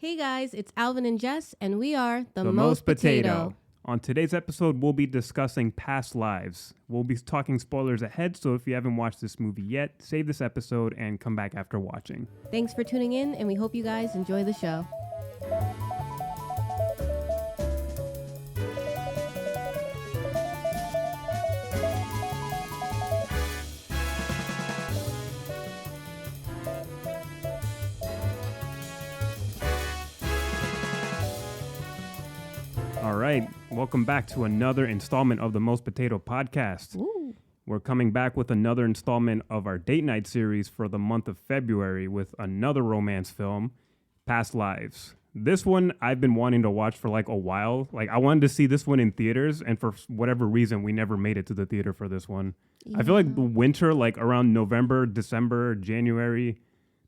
Hey guys, it's Alvin and Jess, and we are the Most Potato. On today's episode, we'll be discussing Past Lives. We'll be talking spoilers ahead, so if you haven't watched this movie yet, save this episode and come back after watching. Thanks for tuning in, and we hope you guys enjoy the show. All right, welcome back to another installment of the Most Potato podcast. Ooh. We're coming back with another installment of our date night series for the month of February with another romance film, Past Lives. This one I've been wanting to watch for like a while. Like I wanted to see this one in theaters, and for whatever reason, we never made it to the theater for this one. Yeah. I feel like the winter, like around November, December, January,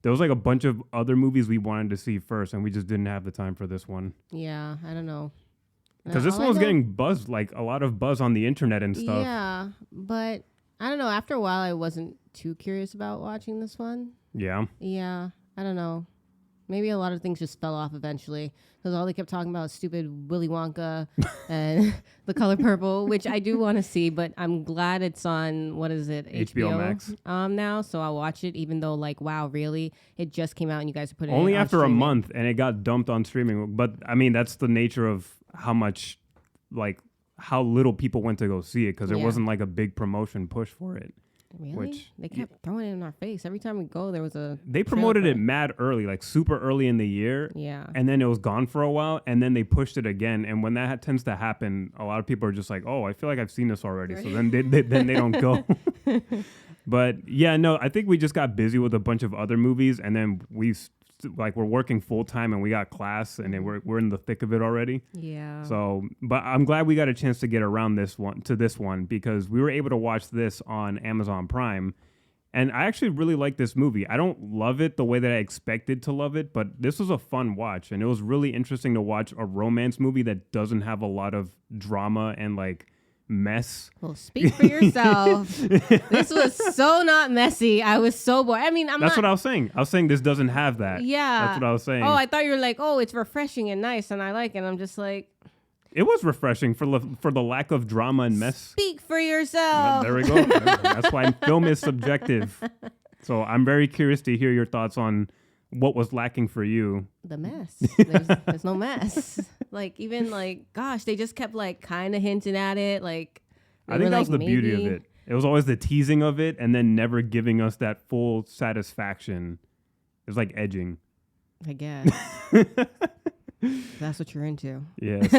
there was like a bunch of other movies we wanted to see first, and we just didn't have the time for this one. Yeah, I don't know. Because this one was getting buzzed, like a lot of buzz on the internet and stuff. Yeah, but I don't know. After a while, I wasn't too curious about watching this one. Yeah? Yeah, I don't know. Maybe a lot of things just fell off eventually. Because all they kept talking about was stupid Willy Wonka and The Color Purple, which I do want to see, but I'm glad it's on, what is it? HBO Max. Now, so I'll watch it, even though, like, wow, really? It just came out and you guys are putting only it on after streaming. a month, and it got dumped on streaming. But, I mean, that's the nature of how much, like, how little people went to go see it, because there wasn't, like, a big promotion push for it. Really? They kept throwing it in our face. Every time we go, there was a... They promoted it mad early, like super early in the year. Yeah. And then it was gone for a while, and then they pushed it again. And when that tends to happen, a lot of people are just like, oh, I feel like I've seen this already. So then they don't go. But yeah, no, I think we just got busy with a bunch of other movies, and then we're working full time, and we got class, and then we're in the thick of it already. Yeah. So, but I'm glad we got a chance to get around this one because we were able to watch this on Amazon Prime, and I actually really like this movie. I don't love it the way that I expected to love it, but this was a fun watch, and it was really interesting to watch a romance movie that doesn't have a lot of drama and like mess. Well, speak for yourself. This was so not messy. I was so bored. I mean, That's what I was saying. I was saying this doesn't have that. Yeah. That's what I was saying. Oh, I thought you were like, oh, it's refreshing and nice and I like it. And I'm just like... It was refreshing for the lack of drama and mess. Speak for yourself. There we go. That's why film is subjective. So I'm very curious to hear your thoughts on what was lacking for you. The mess. There's no mess. Like, even like, gosh, they just kept like kind of hinting at it. Like, I think that was the beauty of it. It was always the teasing of it and then never giving us that full satisfaction. It was like edging. I guess. That's what you're into. Yes.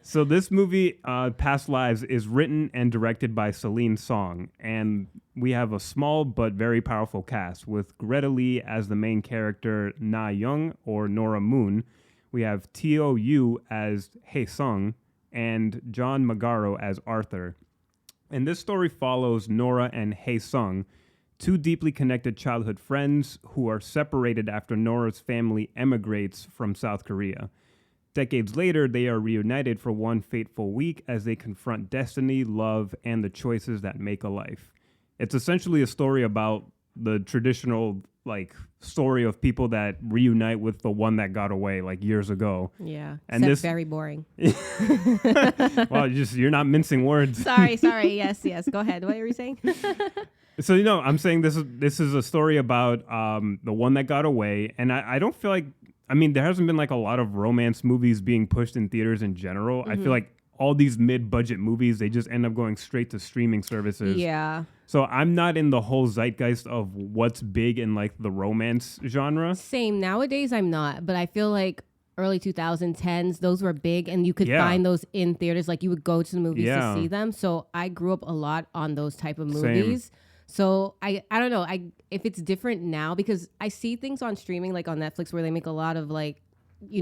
So this movie, Past Lives, is written and directed by Celine Song. And we have a small but very powerful cast with Greta Lee as the main character, Na Young, or Nora Moon. We have Teo Yu as Hae Sung and John Magaro as Arthur. And this story follows Nora and Hae Sung, two deeply connected childhood friends who are separated after Nora's family emigrates from South Korea. Decades later, they are reunited for one fateful week as they confront destiny, love, and the choices that make a life. It's essentially a story about the traditional, like, story of people that reunite with the one that got away, like, years ago. Yeah, and this very boring. Well, you're not mincing words. Sorry. Yes. Go ahead. What were you saying? So, I'm saying this is a story about the one that got away, and I don't feel like, I mean, there hasn't been like a lot of romance movies being pushed in theaters in general. Mm-hmm. I feel like all these mid-budget movies, they just end up going straight to streaming services. Yeah. So I'm not in the whole zeitgeist of what's big in like the romance genre. Same. Nowadays, I'm not, but I feel like early 2010s, those were big and you could find those in theaters. Like you would go to the movies to see them. So I grew up a lot on those type of movies. Same. So I don't know if it's different now because I see things on streaming like on Netflix where they make a lot of like,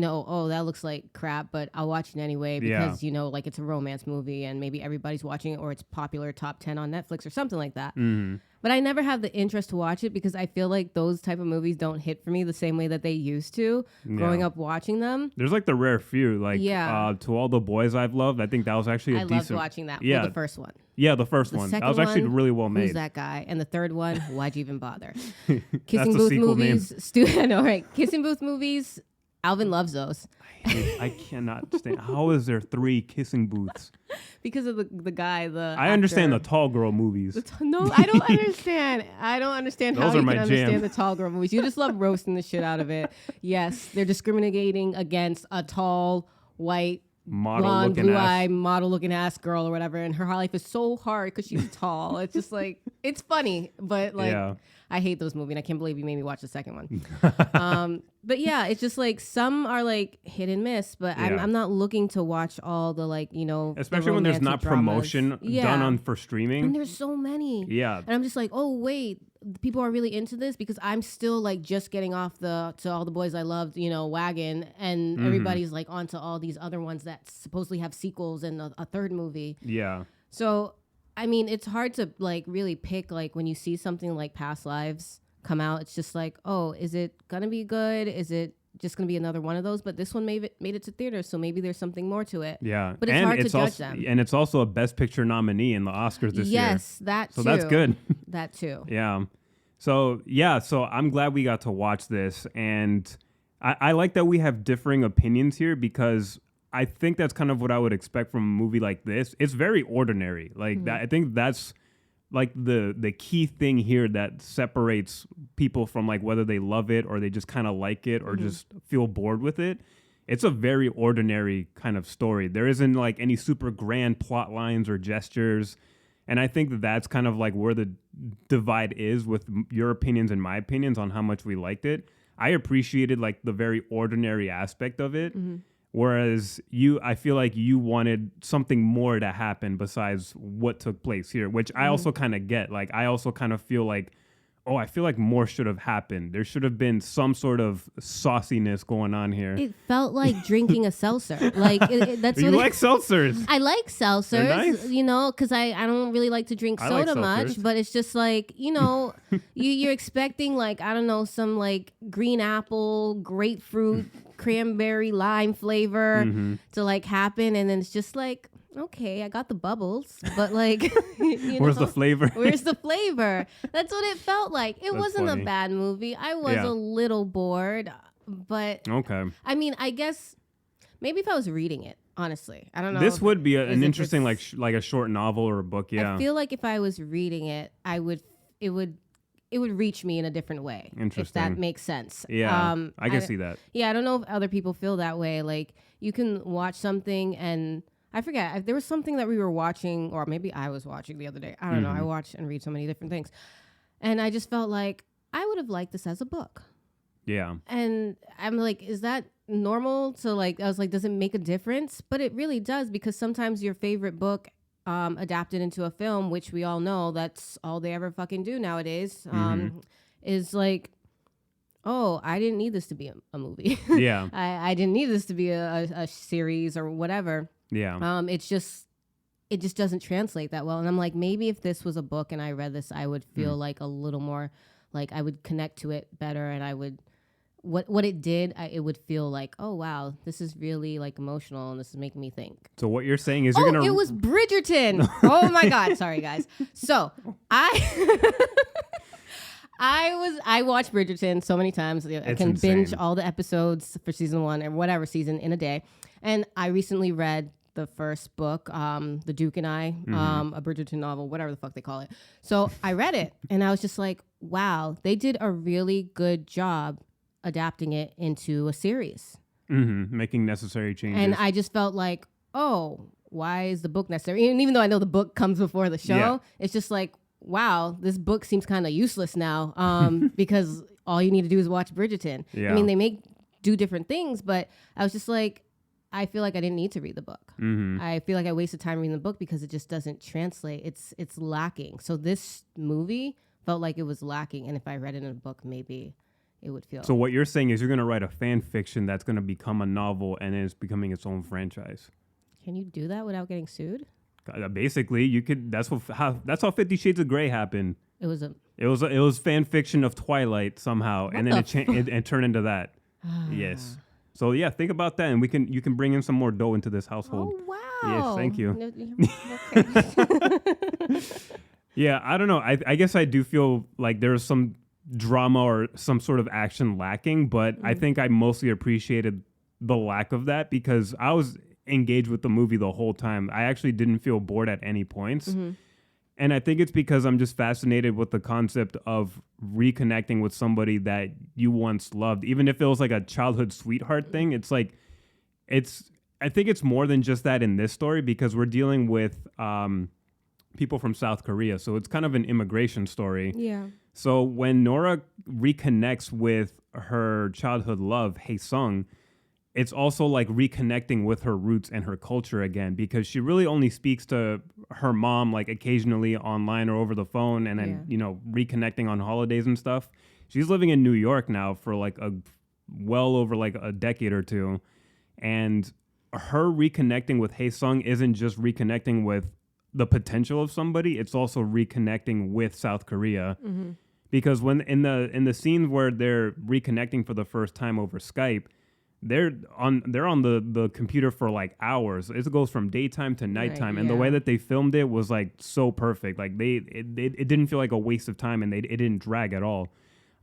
oh, that looks like crap, but I'll watch it anyway because, like it's a romance movie and maybe everybody's watching it or it's popular top 10 on Netflix or something like that. Mm-hmm. But I never have the interest to watch it because I feel like those type of movies don't hit for me the same way that they used to growing up watching them. There's like the rare few, like To All the Boys I've Loved. I think that was actually a decent... I loved watching that. Yeah. Well, the first one. Yeah, the first one. That was actually really well made. Who's that guy? And the third one, why'd you even bother? Kissing Booth movies. I know, right? Kissing Booth movies. Alvin loves those. I cannot stand. How is there 3 kissing booths? Because of the guy, I actor. Understand the tall girl movies. No, I don't understand. I don't understand Those how you can can understand jam. the tall girl movies. You just love roasting the shit out of it. Yes, they're discriminating against a tall, white, blonde, blue-eyed, model-looking ass girl or whatever, and her life is so hard because she's tall. It's just like, it's funny, but like, I hate those movies, and I can't believe you made me watch the second one. But yeah, it's just like some are like hit and miss, but I'm not looking to watch all the like, you know, especially when there's not promotion done on for streaming. And there's so many. Yeah. And I'm just like, oh wait, people are really into this, because I'm still like just getting off the To All the Boys I Loved, you know, wagon, and everybody's like onto all these other ones that supposedly have sequels and a third movie. Yeah. So I mean, it's hard to like really pick, like when you see something like Past Lives come out, it's just like, oh, is it gonna be good? Is it just gonna be another one of those? But this one made it to theaters, so maybe there's something more to it. Yeah, but it's hard to judge them. And it's also a Best Picture nominee in the Oscars this year. Yes, that too. So that's good. That too. Yeah. So I'm glad we got to watch this, and I like that we have differing opinions here, because I think that's kind of what I would expect from a movie like this. It's very ordinary. Like that, I think that's like the key thing here that separates people from like whether they love it or they just kind of like it or just feel bored with it. It's a very ordinary kind of story. There isn't like any super grand plot lines or gestures. And I think that that's kind of like where the divide is with your opinions and my opinions on how much we liked it. I appreciated like the very ordinary aspect of it. Whereas I feel like you wanted something more to happen besides what took place here, which I also kind of get. Like, I also kind of feel like, I feel like more should have happened. There should have been some sort of sauciness going on here. It felt like drinking a seltzer. Like that's you what like seltzers. I like seltzers, They're nice. You know, because I don't really like to drink soda much, but it's just like, you know, you're expecting like, I don't know, some like green apple, grapefruit, cranberry, lime flavor to like happen, and then it's just like, okay, I got the bubbles, but like, where's the flavor? Where's the flavor? That's what it felt like. It wasn't funny. a bad movie. I was a little bored, but okay. I mean, I guess maybe if I was reading it, honestly, I don't know. This would be an interesting like a short novel or a book. Yeah, I feel like if I was reading it, it would reach me in a different way. Interesting. If that makes sense. Yeah, I can see that. Yeah, I don't know if other people feel that way. Like, you can watch something, and I forget, there was something that we were watching, or maybe I was watching the other day. I don't know. I watch and read so many different things. And I just felt like I would have liked this as a book. Yeah. And I'm like, is that normal? So like, I was like, does it make a difference? But it really does, because sometimes your favorite book adapted into a film, which we all know that's all they ever fucking do nowadays, is like, oh, I didn't need this to be a movie. Yeah. I didn't need this to be a series or whatever. Yeah. It just doesn't translate that well. And I'm like, maybe if this was a book and I read this, I would feel like a little more, like I would connect to it better, and I would, what it did, it would feel like, oh wow, this is really like emotional, and this is making me think. So what you're saying is you're gonna. It was Bridgerton. Oh my God, sorry guys. So I watched Bridgerton so many times. I can binge all the episodes for season 1 or whatever season in a day. And I recently read the first book, The Duke and I, a Bridgerton novel, whatever the fuck they call it. So I read it, and I was just like, wow, they did a really good job adapting it into a series. Making necessary changes. And I just felt like, oh, why is the book necessary? And even though I know the book comes before the show, it's just like, wow, this book seems kind of useless now, because all you need to do is watch Bridgerton. Yeah. I mean, they do different things, but I was just like, I feel like I didn't need to read the book. I feel like I wasted time reading the book because it just doesn't translate. It's lacking. So this movie felt like it was lacking, and if I read it in a book, maybe it would feel. So what you're saying is you're going to write a fan fiction that's going to become a novel, and then it's becoming its own franchise. Can you do that without getting sued? Basically, you could. That's how 50 Shades of Grey happened. It was fan fiction of Twilight somehow, and then it turned into that. Yes. So yeah, think about that, and you can bring in some more dough into this household. Oh wow! Yes, thank you. Okay. Yeah, I don't know. I guess I do feel like there's some drama or some sort of action lacking, but I think I mostly appreciated the lack of that because I was engaged with the movie the whole time. I actually didn't feel bored at any points. And I think it's because I'm just fascinated with the concept of reconnecting with somebody that you once loved. Even if it was like a childhood sweetheart thing, it's like, I think it's more than just that in this story because we're dealing with people from South Korea. So it's kind of an immigration story. Yeah. So when Nora reconnects with her childhood love, Hae-sung, it's also like reconnecting with her roots and her culture again because she really only speaks to her mom like occasionally online or over the phone and then, reconnecting on holidays and stuff. She's living in New York now for like well over like a decade or two. And her reconnecting with Hae-sung isn't just reconnecting with the potential of somebody, it's also reconnecting with South Korea. Because when in the scenes where they're reconnecting for the first time over Skype, they're on the computer for like hours. It goes from daytime to nighttime, and the way that they filmed it was like so perfect. Like it didn't feel like a waste of time, and it didn't drag at all.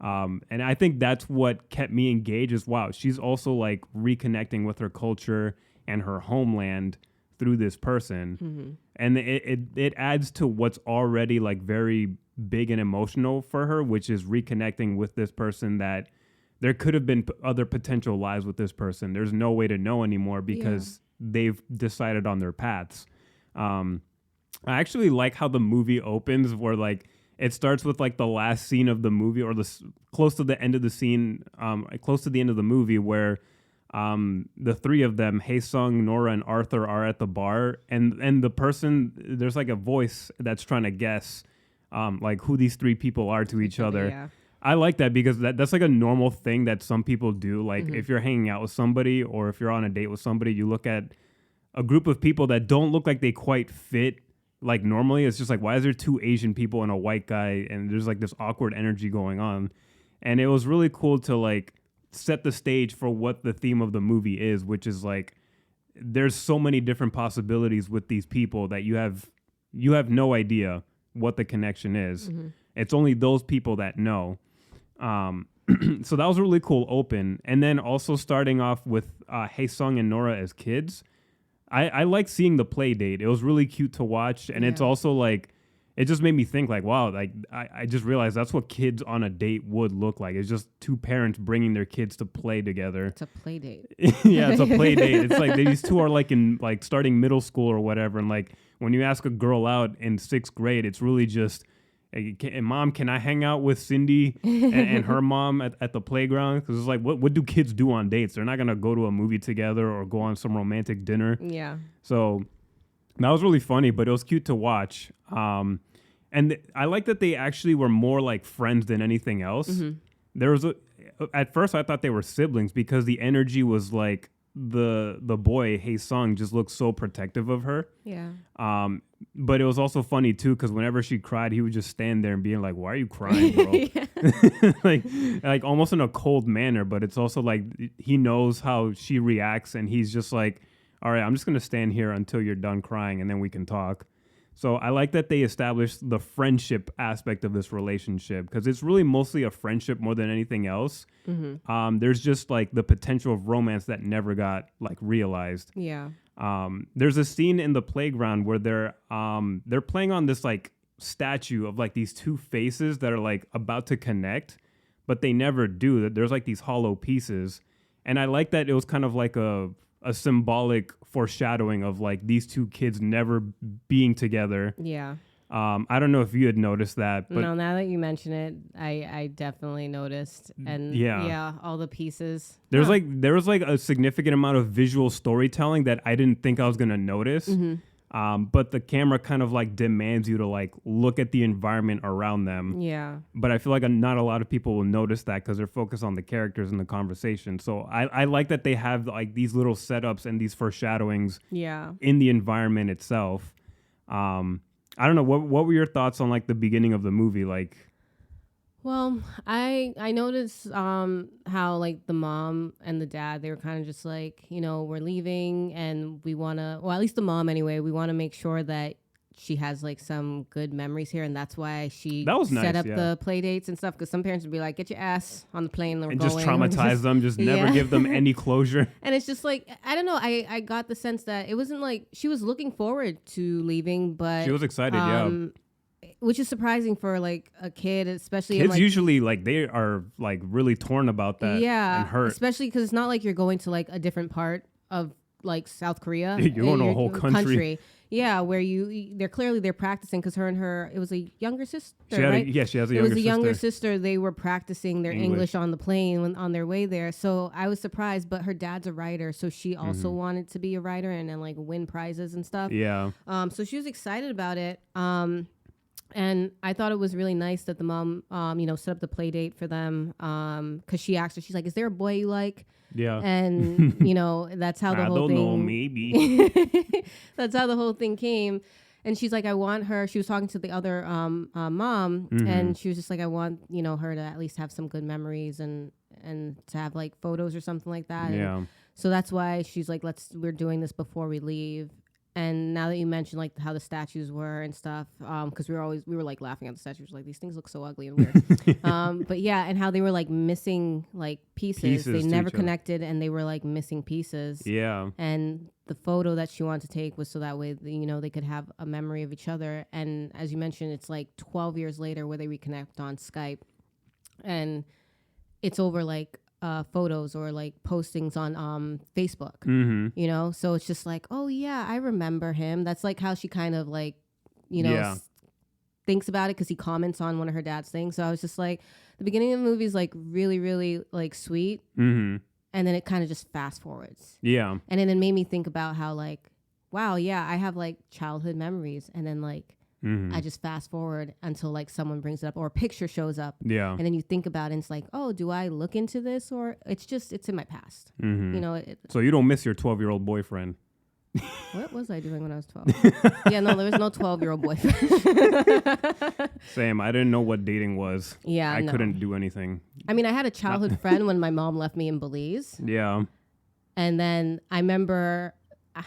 And I think that's what kept me engaged. Is wow, she's also like reconnecting with her culture and her homeland through this person, and it adds to what's already like very big and emotional for her, which is reconnecting with this person that. There could have been other potential lives with this person. There's no way to know anymore because they've decided on their paths. I actually like how the movie opens where like it starts with like the last scene of the movie or close to the end of the scene, close to the end of the movie where the three of them, Hae-sung, Nora, and Arthur are at the bar and the person, there's like a voice that's trying to guess like who these three people are to each other. Yeah. I like that because that's like a normal thing that some people do. Like if you're hanging out with somebody or if you're on a date with somebody, you look at a group of people that don't look like they quite fit like normally. It's just like, why is there two Asian people and a white guy? And there's like this awkward energy going on. And it was really cool to like set the stage for what the theme of the movie is, which is like, there's so many different possibilities with these people that you have no idea what the connection is. It's only those people that know. So that was a really cool open. And then also starting off with Hae-sung and Nora as kids. I like seeing the play date. It was really cute to watch. And it's also like, it just made me think like, wow, like I just realized that's what kids on a date would look like. It's just two parents bringing their kids to play together. It's a play date. Yeah, it's a play date. It's like these two are like in like starting middle school or whatever. And like when you ask a girl out in 6th grade, it's really just, hey, Mom, can I hang out with Cindy and her mom at the playground? Because it's like, what do kids do on dates? They're not going to go to a movie together or go on some romantic dinner. Yeah. So that was really funny, but it was cute to watch. And I like that they actually were more like friends than anything else. There was at first I thought they were siblings because the energy was like the boy Hae-sung just looked so protective of her. Yeah. But it was also funny too because whenever she cried, he would just stand there and be like, "Why are you crying, girl?" like almost in a cold manner. But it's also like he knows how she reacts, and he's just like, "All right, I'm just gonna stand here until you're done crying, and then we can talk." So I like that they established the friendship aspect of this relationship because it's really mostly a friendship more than anything else. There's just like the potential of romance that never got like realized. Yeah. There's a scene in the playground where they're playing on this like statue of like these two faces that are like about to connect, but they never do. That there's like these hollow pieces, and I like that it was kind of like a symbolic foreshadowing of like these two kids never being together. Yeah. I don't know if you had noticed that, but no, now that you mention it, I definitely noticed. And yeah, all the pieces. There was like a significant amount of visual storytelling that I didn't think I was going to notice. But the camera kind of like demands you to like look at the environment around them. Yeah. But I feel like not a lot of people will notice that because they're focused on the characters and the conversation. So I like that they have like these little setups and these foreshadowings in the environment itself. I don't know. What were your thoughts on like the beginning of the movie? Like, well, I noticed how like the mom and the dad, they were kind of just like, we're leaving and we want to, well, at least the mom anyway, we want to make sure that she has like some good memories here, and that's why she nice, set up the play dates and stuff. Because some parents would be like, "Get your ass on the plane and just traumatize them, just never give them any closure." And it's just like, I don't know. I got the sense that it wasn't like she was looking forward to leaving, but she was excited, which is surprising for like a kid, especially kids like, usually like they are like really torn about that, and hurt, especially because it's not like you're going to like a different part of like South Korea. You're going to a whole country. Yeah, where they're practicing because it was a younger sister, she has a younger sister. It was a younger sister. They were practicing their English on the plane on their way there. So I was surprised, but her dad's a writer, so she also wanted to be a writer and then like win prizes and stuff. Yeah. So she was excited about it. And I thought it was really nice that the mom, set up the play date for them. Because she asked her, she's like, "Is there a boy you like?" Yeah. And, that's how the whole thing... I don't know, maybe. That's how the whole thing came. And she's like, I want her... She was talking to the other mom, and she was just like, I want, her to at least have some good memories and to have, like, photos or something like that. Yeah. And so that's why she's like, we're doing this before we leave. And now that you mentioned like how the statues were and stuff, because we were like laughing at the statues, like these things look so ugly and weird. But yeah, and how they were like missing like pieces. They never connected, and they were like missing pieces. Yeah. And the photo that she wanted to take was so that way they could have a memory of each other. And as you mentioned, it's like 12 years later where they reconnect on Skype, and it's over like photos or like postings on Facebook, so it's just like, oh yeah, I remember him. That's like how she kind of like, thinks about it, because he comments on one of her dad's things. So I was just like, the beginning of the movie is like really, really like sweet. And then it kind of just fast forwards. Yeah. And then it made me think about how like, wow, yeah, I have like childhood memories. And then like, I just fast forward until like someone brings it up or a picture shows up. Yeah. And then you think about it and it's like, oh, do I look into this, or it's in my past? So you don't miss your 12-year-old boyfriend. What was I doing when I was 12? Yeah, no, there was no 12-year-old boyfriend. Same. I didn't know what dating was. Yeah, I couldn't do anything. I mean, I had a childhood friend when my mom left me in Belize. Yeah. And then I remember, I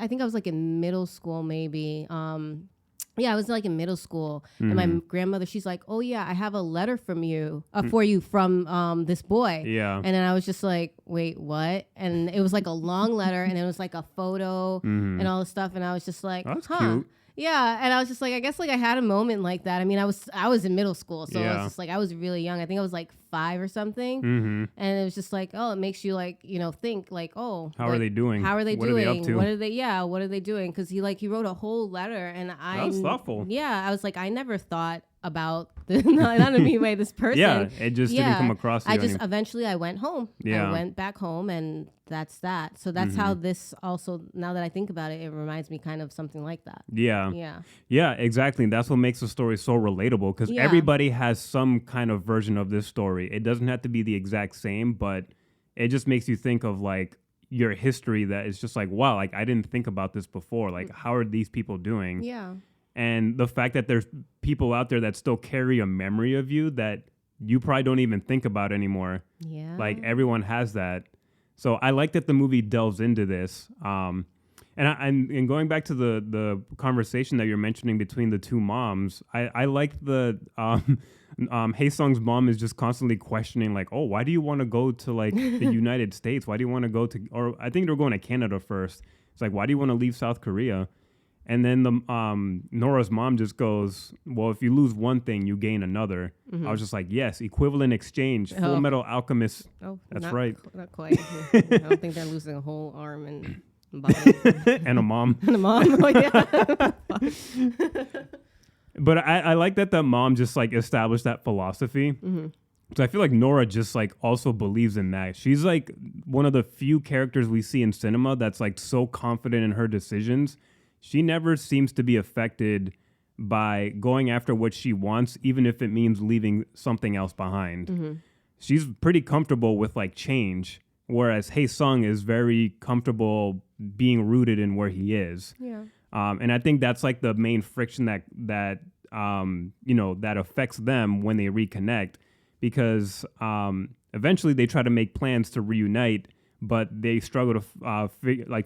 think I was like in middle school maybe. Yeah, I was like in middle school, and my grandmother, she's like, "Oh yeah, I have a letter from you, for you from this boy." Yeah, and then I was just like, "Wait, what?" And it was like a long letter, and it was like a photo and all this stuff, and I was just like, "That's cute." Yeah, and I was just like, I guess like I had a moment like that. I mean, I was in middle school, so I was just like, I was really young. I think I was like 5 or something, and it was just like, oh, it makes you like think like, oh, how are they doing? How are they doing? What are they up to? What are they doing? Because he wrote a whole letter, and that was thoughtful. Yeah, I was like, I never thought about not in me way this person. Yeah, it just didn't come across. Eventually I went home. Yeah, I went back home, and that's that. So that's how this also. Now that I think about it, it reminds me kind of something like that. Yeah, exactly. And that's what makes the story so relatable, because everybody has some kind of version of this story. It doesn't have to be the exact same, but it just makes you think of like your history. That is just like, wow, like I didn't think about this before. Like, how are these people doing? Yeah. And the fact that there's people out there that still carry a memory of you that you probably don't even think about anymore. Yeah. Like everyone has that. So I like that the movie delves into this. And going back to the conversation that you're mentioning between the two moms, I like the Hae-sung's mom is just constantly questioning like, oh, why do you want to go to like the United States? Why do you want to go to, or I think they're going to Canada first. It's like, why do you want to leave South Korea? And then the Nora's mom just goes, well, if you lose one thing, you gain another. I was just like, yes, equivalent exchange, Full Metal Alchemist. Oh, that's right. Not quite. I don't think they're losing a whole arm and body. And a mom. And a mom. Oh, yeah. But I like that the mom just like established that philosophy. So I feel like Nora just like also believes in that. She's like one of the few characters we see in cinema that's like so confident in her decisions. She never seems to be affected by going after what she wants, even if it means leaving something else behind. She's pretty comfortable with like change, whereas Hae-sung is very comfortable being rooted in where he is. Yeah. And I think that's like the main friction that that affects them when they reconnect, because eventually they try to make plans to reunite, but they struggle to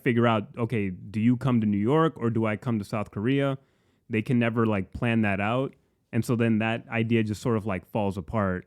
figure out, okay, do you come to New York or do I come to South Korea? they can never like plan that out. And so then that idea just sort of like falls apart.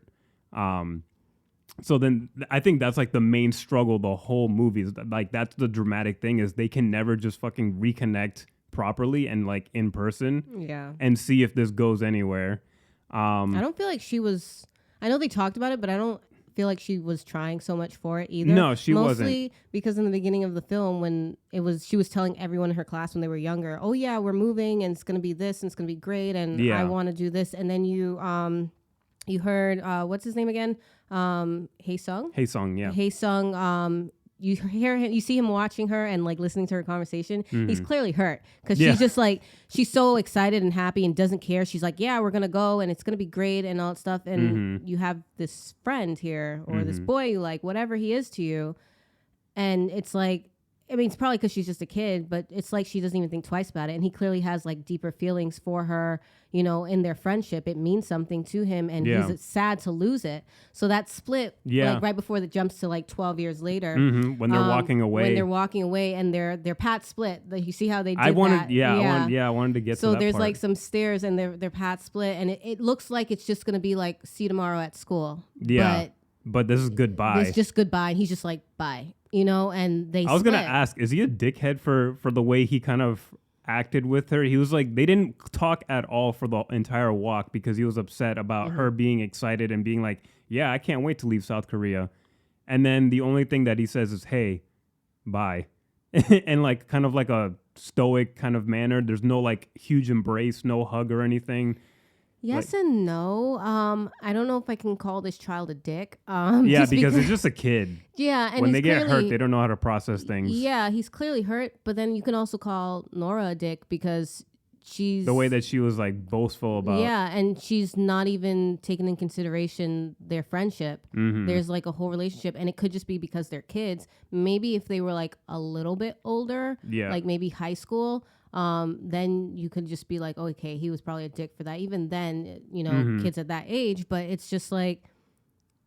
So then I think that's like the main struggle the whole movie is like that's the dramatic thing is they can never just fucking reconnect properly and like in person and see if this goes anywhere. I don't feel like she was, I know they talked about it, but I don't feel like she was trying so much for it either. No, she wasn't. Mostly because in the beginning of the film when she was telling everyone in her class when they were younger, oh yeah, we're moving and it's going to be this and it's going to be great and I want to do this. And then you heard, what's his name again? Haesung? Haesung, yeah. Haesung, you hear him, you see him watching her and like listening to her conversation. He's clearly hurt because she's just like, she's so excited and happy and doesn't care. She's like, yeah, we're going to go and it's going to be great and all that stuff. And you have this friend here or this boy you like, whatever he is to you. And it's like, I mean, it's probably because she's just a kid, but it's like she doesn't even think twice about it. And he clearly has like deeper feelings for her, you know, in their friendship. It means something to him and he's sad to lose it. So that split, like right before it jumps to like 12 years later. When they're walking away. When they're walking away and their paths split. Like, you see how they did I wanted, that? I wanted to get so to that there's part. like some stairs and their paths split. And it looks like it's just going to be like, see you tomorrow at school. Yeah. But this is goodbye. It's just goodbye. And he's just like, bye. You know, and I was going to ask, is he a dickhead for the way he kind of acted with her? He was like, they didn't talk at all for the entire walk because he was upset about her being excited and being like, yeah, I can't wait to leave South Korea. And then the only thing that he says is, hey, bye. And like kind of like a stoic kind of manner. There's no like huge embrace, no hug or anything. Yes and no. I don't know if I can call this child a dick. Because it's just a kid. Yeah, and when they get hurt, they don't know how to process things. Yeah, he's clearly hurt. But then you can also call Nora a dick because she's the way that she was like boastful about. Yeah, and she's not even taking in consideration their friendship. There's like a whole relationship, and it could just be because they're kids. Maybe if they were like a little bit older, like maybe high school. Then you could just be like, oh, okay, he was probably a dick for that. Even then, you know, kids at that age, but it's just like,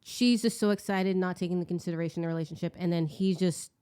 she's just so excited, not taking into consideration the relationship. And then he's just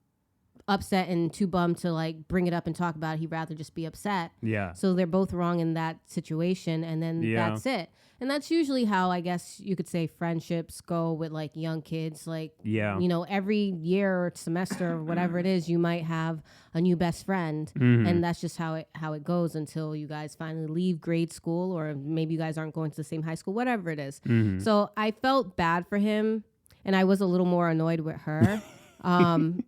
upset and too bummed to like bring it up and talk about it. He'd rather just be upset. Yeah. So they're both wrong in that situation. And then that's it. And that's usually how I guess you could say friendships go with like young kids. Like, you know, every year or semester or whatever it is, you might have a new best friend. And that's just how it goes until you guys finally leave grade school, or maybe you guys aren't going to the same high school, whatever it is. So I felt bad for him, and I was a little more annoyed with her.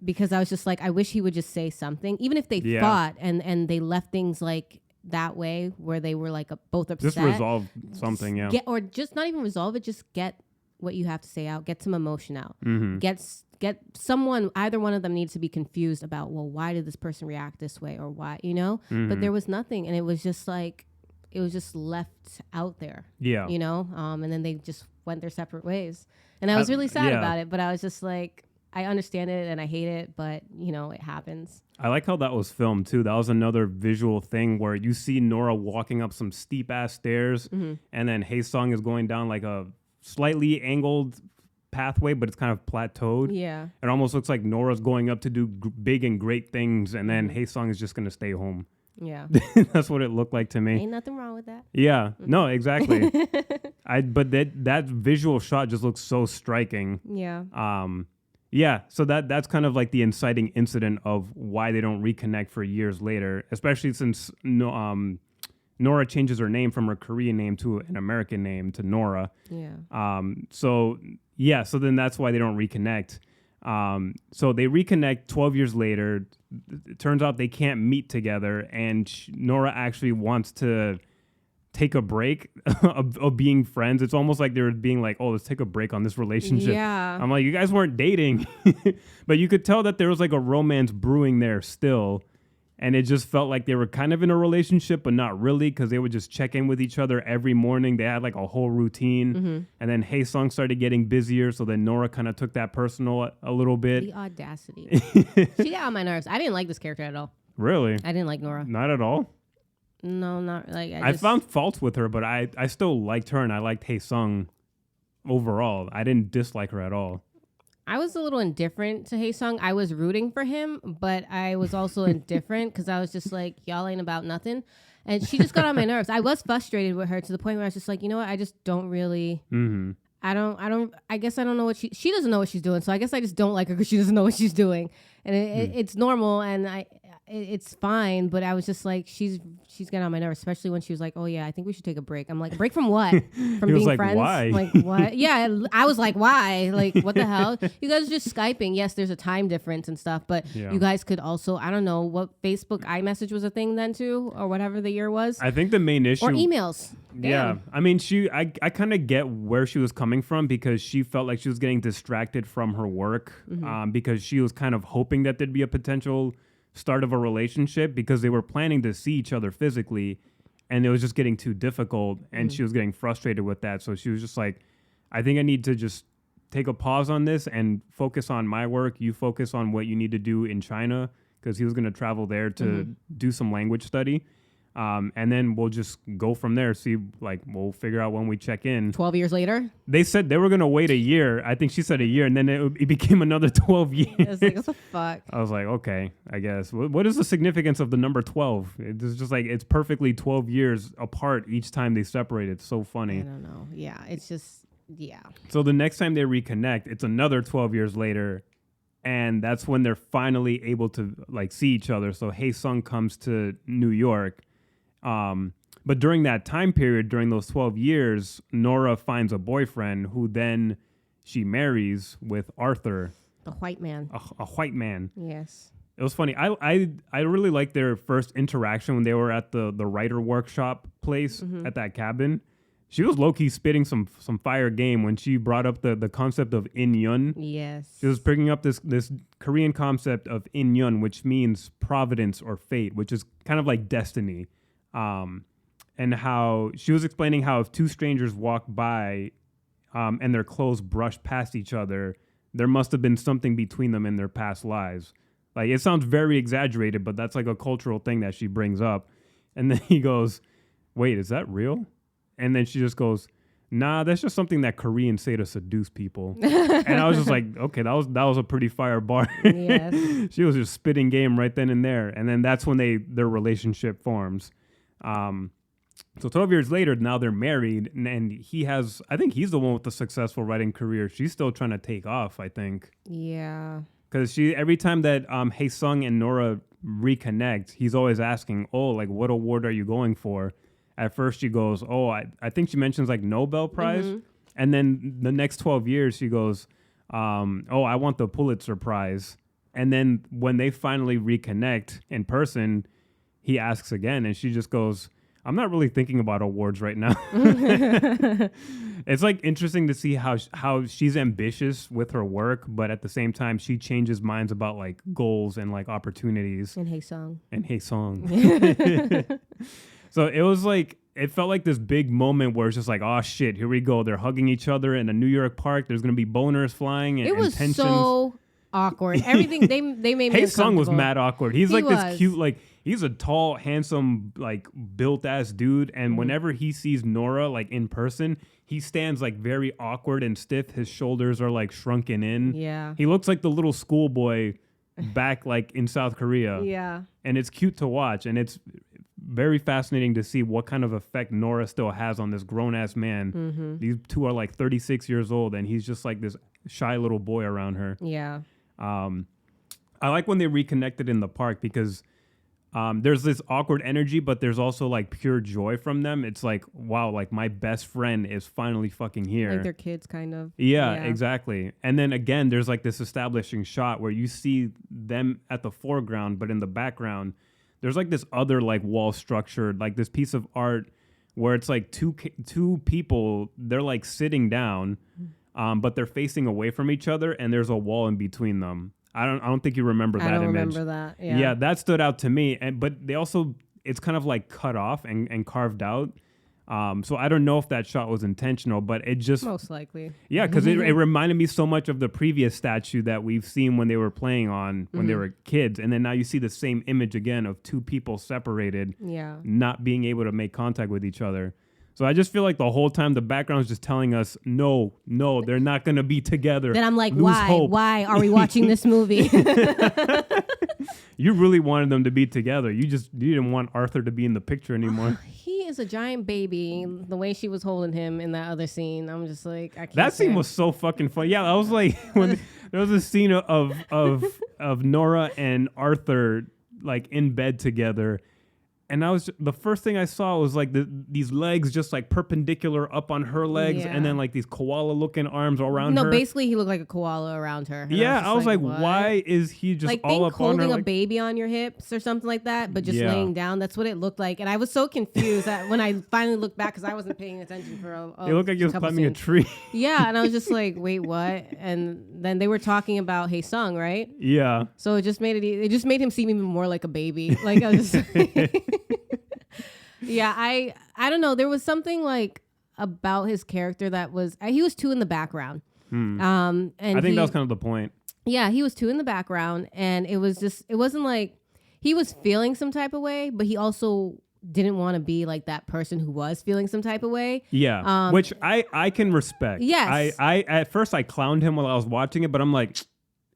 Because I was just like, I wish he would just say something, even if they fought and they left things like that way where they were like both upset. Just resolve something, or just not even resolve it, just get what you have to say out, get some emotion out. Get someone, either one of them needs to be confused about, well, why did this person react this way, or why, you know? But there was nothing, and it was just like, it was just left out there. Yeah. You know? And then they just went their separate ways. And I was really sad about it, but I was just like, I understand it and I hate it, but, you know, it happens. I like how that was filmed, too. That was another visual thing where you see Nora walking up some steep-ass stairs, and then Haesung is going down like a slightly angled pathway, but it's kind of plateaued. Yeah. It almost looks like Nora's going up to do big and great things, and then Haesung is just going to stay home. Yeah. That's what it looked like to me. Ain't nothing wrong with that. Yeah. No, exactly. But that visual shot just looks so striking. Yeah. Yeah, so that's kind of like the inciting incident of why they don't reconnect for years later, especially since Nora changes her name from her Korean name to an American name to Nora. Yeah. So then that's why they don't reconnect. So they reconnect 12 years later. It turns out they can't meet together, and Nora actually wants to take a break of being friends. It's almost like they were being like, oh, let's take a break on this relationship. Yeah. I'm like, you guys weren't dating. But you could tell that there was like a romance brewing there still. And it just felt like they were kind of in a relationship, but not really, because they would just check in with each other every morning. They had like a whole routine. And then Haesung started getting busier. So then Nora kind of took that personal a little bit. The audacity. She got on my nerves. I didn't like this character at all. Really? I didn't like Nora. Not at all? No, not like I found faults with her, but I still liked her, and I liked Haesung overall. I didn't dislike her at all. I was a little indifferent to Haesung. I was rooting for him, but I was also indifferent because I was just like, y'all ain't about nothing. And she just got on my nerves. I was frustrated with her to the point where I was just like, you know what? I just don't really. Mm-hmm. I guess I don't know what she doesn't know what she's doing. So I guess I just don't like her because she doesn't know what she's doing. And it's normal and it's fine. But I was just like, she's getting on my nerves, especially when she was like, oh yeah, I think we should take a break. I'm like, a break from what? From being like, friends? Why? Like what? Yeah. I was like, why? Like what the hell? You guys are just Skyping. Yes, there's a time difference and stuff, but you guys could also, I don't know what Facebook iMessage was a thing then too, or whatever the year was. I think the main issue. Or emails. Damn. Yeah. I mean, I kind of get where she was coming from because she felt like she was getting distracted from her work because she was kind of hoping that there'd be a potential start of a relationship because they were planning to see each other physically and it was just getting too difficult and she was getting frustrated with that. So she was just like, I think I need to just take a pause on this and focus on my work. You focus on what you need to do in China because he was going to travel there to do some language study. And then we'll just go from there. See, like, we'll figure out when we check in. 12 years later? They said they were going to wait a year. I think she said a year, and then it became another 12 years. I was like, what the fuck? I was like, okay, I guess. What is the significance of the number 12? It's just like, it's perfectly 12 years apart each time they separate. It's so funny. I don't know. Yeah, it's just, yeah. So the next time they reconnect, it's another 12 years later. And that's when they're finally able to, like, see each other. So Hae-sung comes to New York. But during that time period, during those 12 years, Nora finds a boyfriend who then she marries with Arthur. A white man. A white man. Yes. It was funny. I really liked their first interaction when they were at the writer workshop place at that cabin. She was low-key spitting some fire game when she brought up the concept of in-yun. Yes. She was bringing up this Korean concept of in-yun, which means providence or fate, which is kind of like destiny. And how she was explaining how if two strangers walk by and their clothes brush past each other, there must have been something between them in their past lives. Like, it sounds very exaggerated, but that's like a cultural thing that she brings up. And then he goes, wait, is that real? And then she just goes, nah, that's just something that Koreans say to seduce people. And I was just like, okay, that was a pretty fire bar. Yes. She was just spitting game right then and there. And then that's when their relationship forms. So 12 years later, now they're married, and I think he's the one with the successful writing career. She's still trying to take off, I think. Yeah. Because every time that Hae-sung and Nora reconnect, he's always asking, oh, like, what award are you going for? At first she goes, oh, I think she mentions like Nobel Prize. And then the next 12 years she goes, oh, I want the Pulitzer Prize. And then when they finally reconnect in person, he asks again, and she just goes, I'm not really thinking about awards right now. It's like interesting to see how she's ambitious with her work, but at the same time, she changes minds about like goals and like opportunities. And Hae-sung. So it was like, it felt like this big moment where it's just like, oh shit, here we go. They're hugging each other in a New York park. There's going to be boners flying and tensions. It was so awkward. Everything, they made me Hae-sung was mad awkward. He was this cute, like, he's a tall, handsome, like, built-ass dude, and whenever he sees Nora, like, in person, he stands, like, very awkward and stiff. His shoulders are, like, shrunken in. Yeah. He looks like the little schoolboy back, like, in South Korea. Yeah. And it's cute to watch, and it's very fascinating to see what kind of effect Nora still has on this grown-ass man. These two are, like, 36 years old, and he's just, like, this shy little boy around her. Yeah. I like when they reconnected in the park because there's this awkward energy, but there's also like pure joy from them. It's like, wow, like my best friend is finally fucking here. Like they're kids, kind of. Yeah, exactly. And then again, there's like this establishing shot where you see them at the foreground, but in the background, there's like this other like wall structure, like this piece of art where it's like two people, they're like sitting down, but they're facing away from each other, and there's a wall in between them. I don't think you remember that image. I don't remember that. Yeah. Yeah, that stood out to me. But they also, it's kind of like cut off and carved out. So I don't know if that shot was intentional, but it just most likely. Yeah, because it reminded me so much of the previous statue that we've seen when they were playing on when they were kids, and then now you see the same image again of two people separated, not being able to make contact with each other. So I just feel like the whole time the background is just telling us, no, they're not going to be together. Then I'm like, Lose hope. Why are we watching this movie? You really wanted them to be together. You didn't want Arthur to be in the picture anymore. He is a giant baby. The way she was holding him in that other scene, I'm just like, I can't. That scene was so fucking fun. Yeah, I was like, when there was a scene of Nora and Arthur like in bed together. And the first thing I saw was like these legs just like perpendicular up on her legs, and then like these koala-looking arms around her. No, basically he looked like a koala around her. Yeah, I was like, why is he just like all up on her? Like holding a baby on your hips or something like that, but just laying down. That's what it looked like. And I was so confused that when I finally looked back, because I wasn't paying attention for a it looked like he was climbing a tree. Yeah, and I was just like, wait, what? And then they were talking about Hey Sung, right? Yeah. So it just made him seem even more like a baby. Like I was just yeah, I don't know. There was something like about his character that was he was too in the background. And I think that was kind of the point. Yeah, he was too in the background, and it wasn't like he was feeling some type of way, but he also didn't want to be like that person who was feeling some type of way. Yeah, which I can respect. Yes. I at first I clowned him while I was watching it, but I'm like,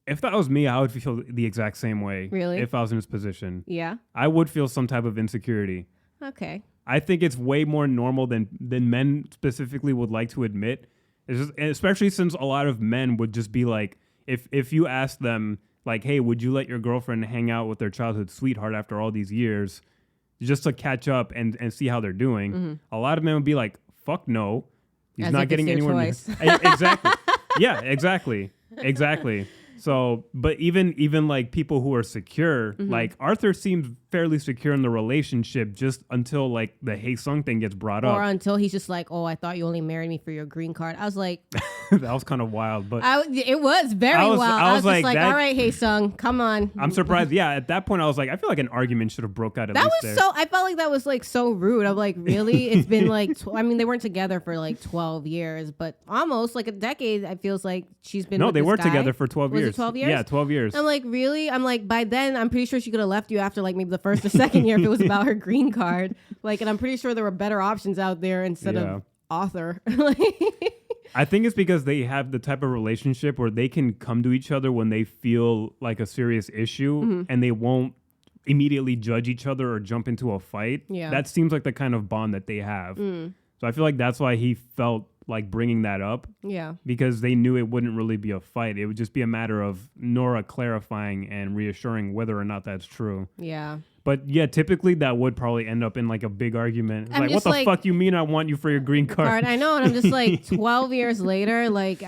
if that was me, I would feel the exact same way. Really? If I was in his position. Yeah. I would feel some type of insecurity. Okay. I think it's way more normal than men specifically would like to admit. It's just, especially since a lot of men would just be like, if you ask them like, hey, would you let your girlfriend hang out with their childhood sweetheart after all these years just to catch up and see how they're doing? Mm-hmm. A lot of men would be like, fuck no. He's not getting anywhere near. Exactly. Yeah, exactly. So, but even like people who are secure, like Arthur seems fairly secure in the relationship just until like the Hey Sung thing gets brought up. Or until he's just like, oh, I thought you only married me for your green card. I was like... that was kind of wild, but... it was very wild. I was just like all right, Hey Sung, come on. I'm surprised. Yeah, at that point, I was like, I feel like an argument should have broke out at least there. I felt like that was like so rude. I'm like, really? It's been like... they weren't together for like 12 years, but almost like a decade, it feels like she's been with they this were guy. Together for 12 years. Was it 12 years? Yeah, 12 years. I'm like, really? I'm like, by then, I'm pretty sure she could have left you after like maybe the first or second year if it was about her green card. Like, and I'm pretty sure there were better options out there instead of Arthur. I think it's because they have the type of relationship where they can come to each other when they feel like a serious issue and they won't immediately judge each other or jump into a fight. Yeah. That seems like the kind of bond that they have. So I feel like that's why he felt like bringing that up. Yeah. Because they knew it wouldn't really be a fight. It would just be a matter of Nora clarifying and reassuring whether or not that's true. Yeah. But yeah, typically that would probably end up in like a big argument. It's like, what the fuck you mean I want you for your green card? I know, and I'm just like 12 years later, like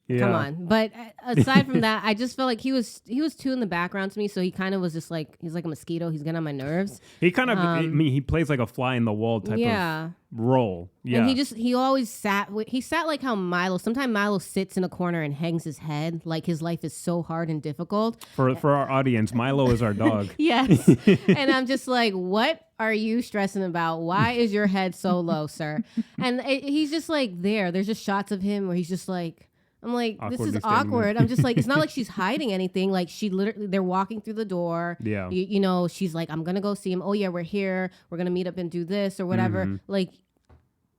come on. But aside from that, I just felt like he was too in the background to me. So he kind of was just like, he's like a mosquito. He's getting on my nerves. He kind of, he plays like a fly in the wall type of role. Yeah. And he always sat like how Milo, sometimes Milo sits in a corner and hangs his head. Like his life is so hard and difficult. For our audience, Milo is our dog. Yes. And I'm just like, what are you stressing about? Why is your head so low, sir? And he's just like there. There's just shots of him where he's just like, I'm like, this is awkward. I'm just like, it's not like she's hiding anything. Like they're walking through the door. Yeah. You know, she's like, I'm going to go see him. Oh yeah, we're here. We're going to meet up and do this or whatever. Like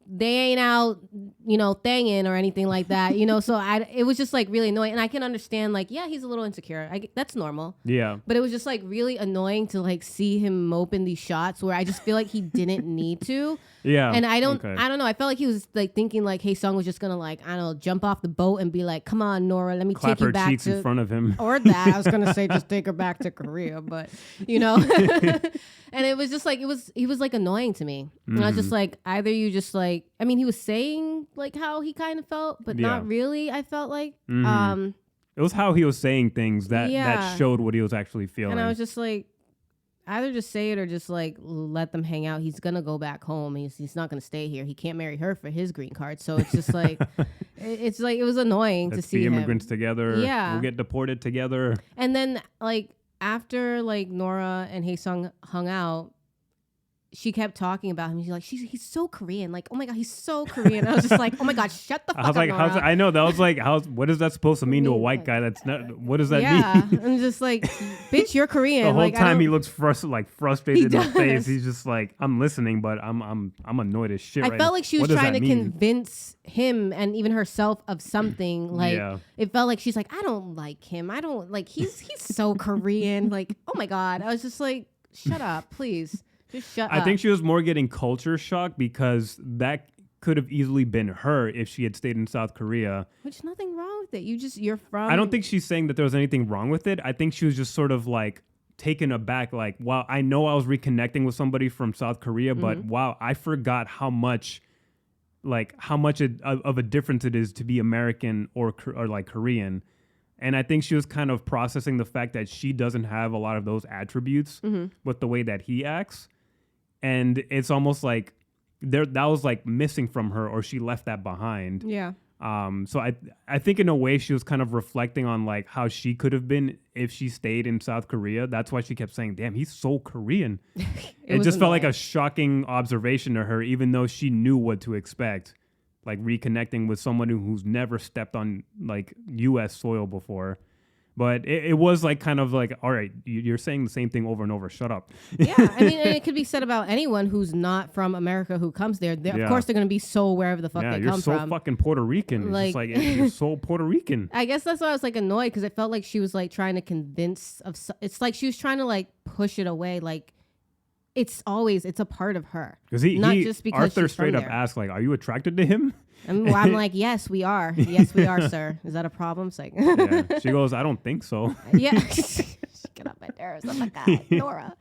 they ain't out, thanging or anything like that, So it was just like really annoying. And I can understand like, yeah, he's a little insecure. That's normal. Yeah. But it was just like really annoying to like see him mope in these shots where I just feel like he didn't need to. Yeah. And I don't know. I felt like he was like thinking like, Hey Sung was just gonna like, I don't know, jump off the boat and be like, come on, Nora, let me clap take you her back cheeks in front of him. Or that. I was gonna say just take her back to Korea, but and it was just like he was like annoying to me. And I was just like, either you just like, I mean, he was saying like how he kind of felt, but not really. I felt like it was how he was saying things that showed what he was actually feeling. And I was just like, either just say it or just like let them hang out. He's gonna go back home. He's not gonna stay here. He can't marry her for his green card. So it's just like it's like it was annoying to see the immigrants together. Yeah, we'll get deported together. And then like after like Nora and Hae Sung hung out, she kept talking about him. She's like, he's so Korean. Like, oh my God, he's so Korean. I was just like, oh my God, shut the fuck up, Nora. I know. That was like, what is that supposed to mean to a white guy? That's not, what does that mean? Yeah, I'm just like, bitch, you're Korean. The whole like, time he looks frustrated in the face. He's just like, I'm listening, but I'm annoyed as shit. I felt like she was trying to convince him and even herself of something. Like, it felt like she's like, I don't like him. I don't like, he's so Korean. Like, oh my God. I was just like, shut up, please. Just shut up. I think she was more getting culture shock because that could have easily been her if she had stayed in South Korea. Which nothing wrong with it. You're from. I don't think she's saying that there was anything wrong with it. I think she was just sort of like taken aback. Like, wow, I know I was reconnecting with somebody from South Korea, but wow, I forgot how much of a difference it is to be American or like Korean. And I think she was kind of processing the fact that she doesn't have a lot of those attributes with the way that he acts. And it's almost like that was like missing from her, or she left that behind. Yeah. So I think in a way she was kind of reflecting on like how she could have been if she stayed in South Korea. That's why she kept saying, damn, he's so Korean. It just felt like a shocking observation to her, even though she knew what to expect. Like reconnecting with someone who's never stepped on like U.S. soil before. But it was like kind of like, all right, you're saying the same thing over and over. Shut up. Yeah, I mean, and it could be said about anyone who's not from America who comes there. Of course, they're going to be so wherever the fuck they come from. You're so fucking Puerto Rican. Like, it's just like, you're so Puerto Rican. I guess that's why I was like annoyed, because it felt like she was like trying to convince of. It's like she was trying to like push it away. Like it's a part of her. Because Arthur straight up asked, like, are you attracted to him? I'm like, yes, we are. Yes, we are, sir. Is that a problem? It's like, yeah. She goes, I don't think so. Yeah. Get up my nerves. Oh my God, Nora.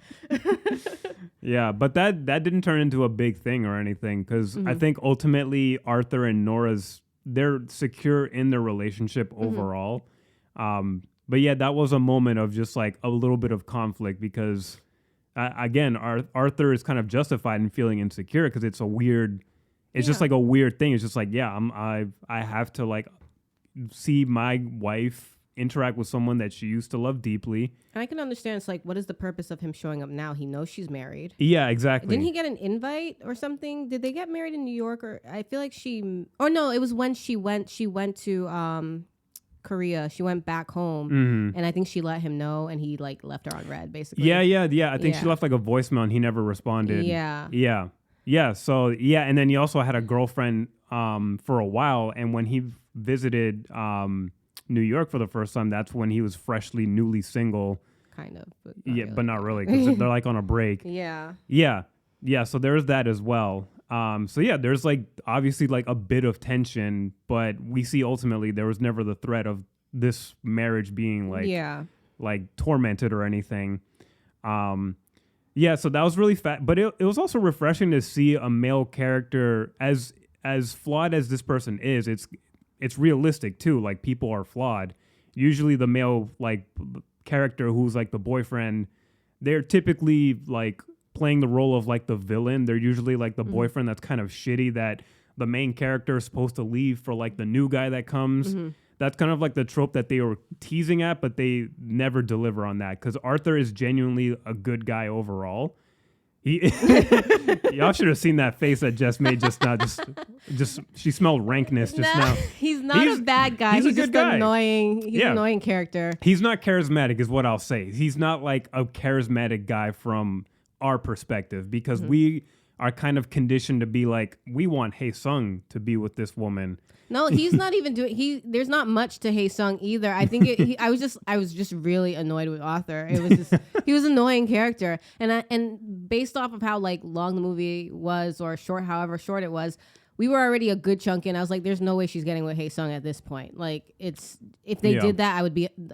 Yeah, but that didn't turn into a big thing or anything, because I think ultimately Arthur and they're secure in their relationship overall. But yeah, that was a moment of just like a little bit of conflict, because again, Arthur is kind of justified in feeling insecure because it's a weird. It's just like a weird thing. It's just like, I have to like see my wife interact with someone that she used to love deeply. And I can understand. It's like, what is the purpose of him showing up now? He knows she's married. Yeah, exactly. Didn't he get an invite or something? Did they get married in New York? Or I feel like no, it was when she went to Korea. She went back home, and I think she let him know, and he like left her on red, basically. Yeah. I think she left like a voicemail, and he never responded. Yeah. So and then he also had a girlfriend for a while, and when he visited New York for the first time, that's when he was newly single. Kind of. But not really, because they're like on a break. Yeah. So there's that as well. So yeah, there's like obviously like a bit of tension, but we see ultimately there was never the threat of this marriage being like tormented or anything. Yeah, so that was really but it was also refreshing to see a male character as flawed as this person is. It's realistic too. Like, people are flawed. Usually the male like character who's like the boyfriend, they're typically like playing the role of like the villain. They're usually like the boyfriend that's kind of shitty, that the main character is supposed to leave for like the new guy that comes. That's kind of like the trope that they were teasing at, but they never deliver on that, because Arthur is genuinely a good guy overall. Y'all should have seen that face that Jess made just now. Just she smelled rankness just now. He's not a bad guy. He's just annoying. He's an annoying character. He's not charismatic, is what I'll say. He's not like a charismatic guy from our perspective, because we are kind of conditioned to be like, we want Hae-sung to be with this woman. No, he's not even doing. There's not much to Hae-sung either. I think I was just really annoyed with Arthur. It was just he was an annoying character, and based off of how like long the movie was, or short, however short it was, we were already a good chunk in. I was like, there's no way she's getting with Hae-sung at this point. Like, if they did that,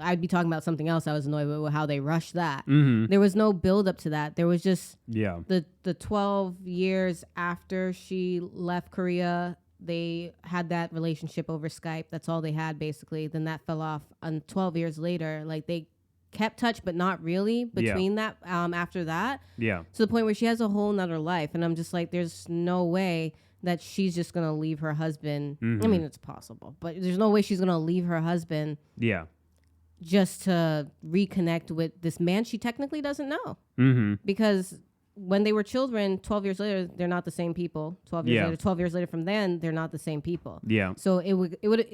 I'd be talking about something else. I was annoyed with how they rushed that. There was no build up to that. There was just the 12 years after she left Korea. They had that relationship over Skype. That's all they had, basically. Then that fell off. And 12 years later, like, they kept touch, but not really between that. After that, to the point where she has a whole nother life, and I'm just like, there's no way that she's just gonna leave her husband. I mean, it's possible, but there's no way she's gonna leave her husband. Just to reconnect with this man she technically doesn't know, because when they were children, 12 years later, they're not the same people. 12 years later, 12 years later from then, they're not the same people. Yeah. So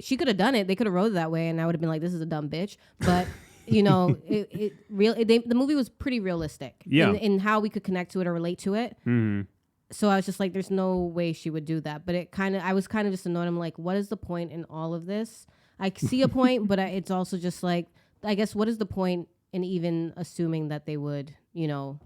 she could have done it. They could have wrote it that way, and I would have been like, this is a dumb bitch. But you know, the movie was pretty realistic in how we could connect to it or relate to it. Mm-hmm. So I was just like, there's no way she would do that. But I was kind of just annoyed. I'm like, what is the point in all of this? I see a point, but it's also just like, I guess, what is the point in even assuming that they would, you know,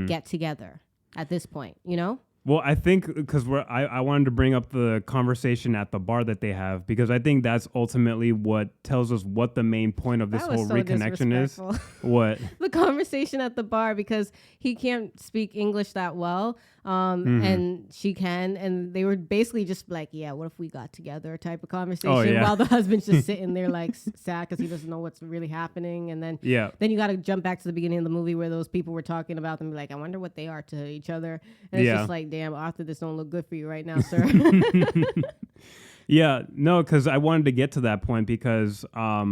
get together at this point, you know? Well, I think because I wanted to bring up the conversation at the bar that they have, because I think that's ultimately what tells us what the main point of this whole reconnection is. What? The conversation at the bar, because he can't speak English that well, and she can, and they were basically just like, yeah, what if we got together type of conversation, while the husband's just sitting there like sad because he doesn't know what's really happening. And then you got to jump back to the beginning of the movie where those people were talking about them, like, I wonder what they are to each other. And it's just like, damn, Arthur, this don't look good for you right now, sir. Yeah, no, because I wanted to get to that point because, I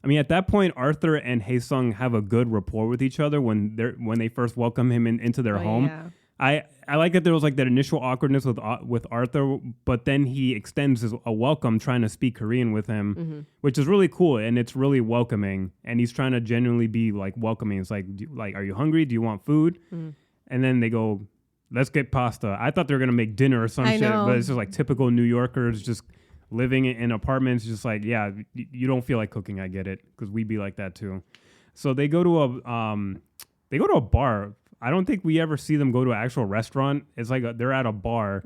mean, at that point, Arthur and Hae-sung have a good rapport with each other when they first welcome him into their home. Yeah. I like that there was like that initial awkwardness with Arthur, but then he extends a welcome trying to speak Korean with him, which is really cool, and it's really welcoming, and he's trying to genuinely be like welcoming. It's like, are you hungry? Do you want food? And then they go, let's get pasta. I thought they were going to make dinner or some shit, but it's just like typical New Yorkers just living in apartments. Just like, yeah, you don't feel like cooking. I get it, because we be like that too. So they go to a bar. I don't think we ever see them go to an actual restaurant. It's like they're at a bar,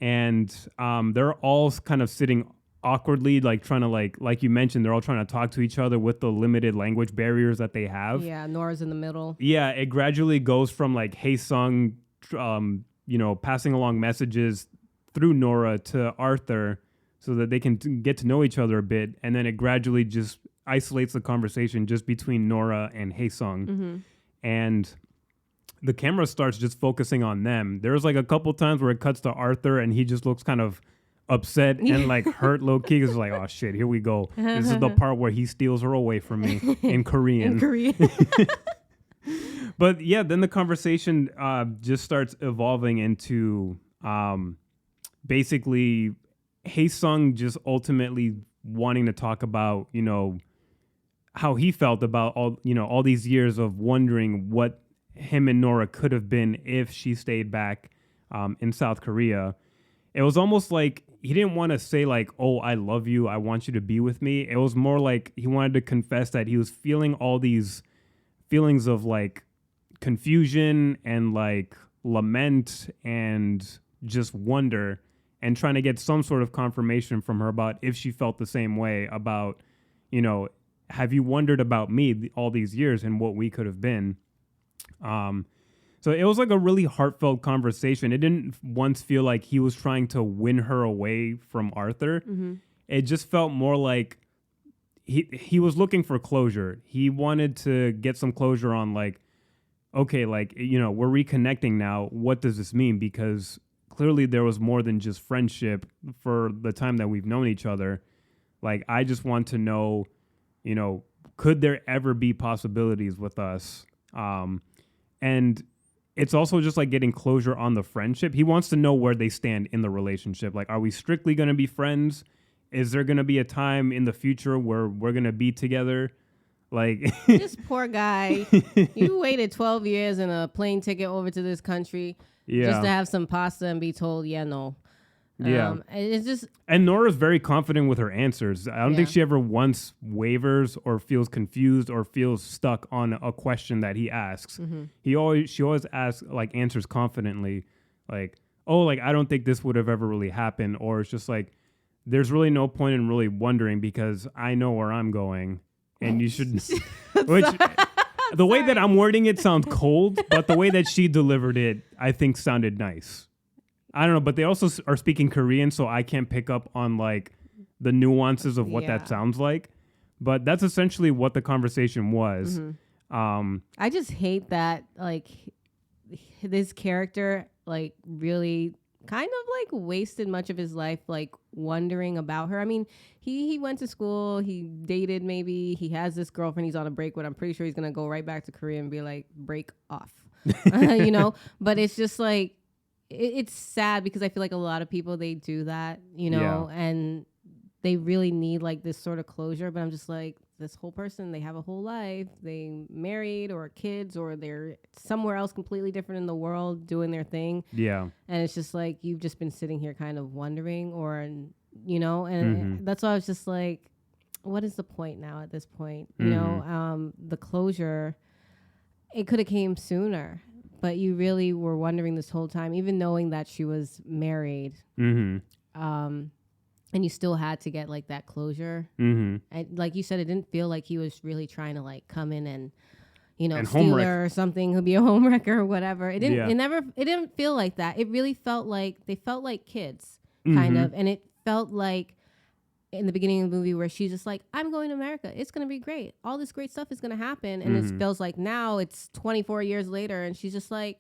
and they're all kind of sitting awkwardly, like trying to like you mentioned, they're all trying to talk to each other with the limited language barriers that they have. Yeah, Nora's in the middle. Yeah, it gradually goes from like Hae-sung, passing along messages through Nora to Arthur so that they can get to know each other a bit, and then it gradually just isolates the conversation just between Nora and Hae-sung. And the camera starts just focusing on them. There's like a couple times where it cuts to Arthur and he just looks kind of upset and like hurt low key. It's like, oh shit, here we go. This is the part where he steals her away from me in Korean. But yeah, then the conversation just starts evolving into basically Hae-sung just ultimately wanting to talk about, how he felt about all these years of wondering what him and Nora could have been if she stayed back in South Korea. It was almost like he didn't want to say like, oh, I love you, I want you to be with me. It was more like he wanted to confess that he was feeling all these feelings of like confusion and like lament and just wonder, and trying to get some sort of confirmation from her about if she felt the same way about, have you wondered about me all these years and what we could have been? So it was like a really heartfelt conversation. It didn't once feel like he was trying to win her away from Arthur. It just felt more like he was looking for closure. He wanted to get some closure on like, okay, like, we're reconnecting now. What does this mean? Because clearly there was more than just friendship for the time that we've known each other. Like, I just want to know, could there ever be possibilities with us? And it's also just like getting closure on the friendship. He wants to know where they stand in the relationship. Like, are we strictly going to be friends? Is there going to be a time in the future where we're going to be together? Like, this poor guy, you waited 12 years and a plane ticket over to this country just to have some pasta and be told, yeah, no. It's just, and Nora's very confident with her answers. I don't think she ever once wavers or feels confused or feels stuck on a question that he asks. She always asks, like, answers confidently, like, oh, like, I don't think this would have ever really happened, or it's just like, there's really no point in really wondering because I know where I'm going, and you should. Which the way that I'm wording it sounds cold, but the way that she delivered it, I think, sounded nice. I don't know, but they also are speaking Korean, so I can't pick up on like the nuances of what that sounds like. But that's essentially what the conversation was. I just hate that like this character like really kind of like wasted much of his life like wondering about her. I mean, he went to school, he dated, maybe he has this girlfriend he's on a break with. I'm pretty sure he's gonna go right back to Korea and be like, break off. you know, but it's just like, it's sad because I feel like a lot of people, they do that, you know, and they really need like this sort of closure. But I'm just like, this whole person, they have a whole life, they married or kids, or they're somewhere else completely different in the world doing their thing. Yeah. And it's just like, you've just been sitting here kind of wondering, or, you know, and that's why I was just like, what is the point now at this point? You know, the closure, it could have came sooner. But you really were wondering this whole time, even knowing that she was married, and you still had to get like that closure. And like you said, it didn't feel like he was really trying to like come in and, you know, and steal her or something, who'd be a homewrecker or whatever. It didn't. It didn't feel like that. It really felt like they felt like kids, kind of, and it felt like in the beginning of the movie where she's just like, I'm going to America. It's going to be great. All this great stuff is going to happen. And it feels like now it's 24 years later and she's just like,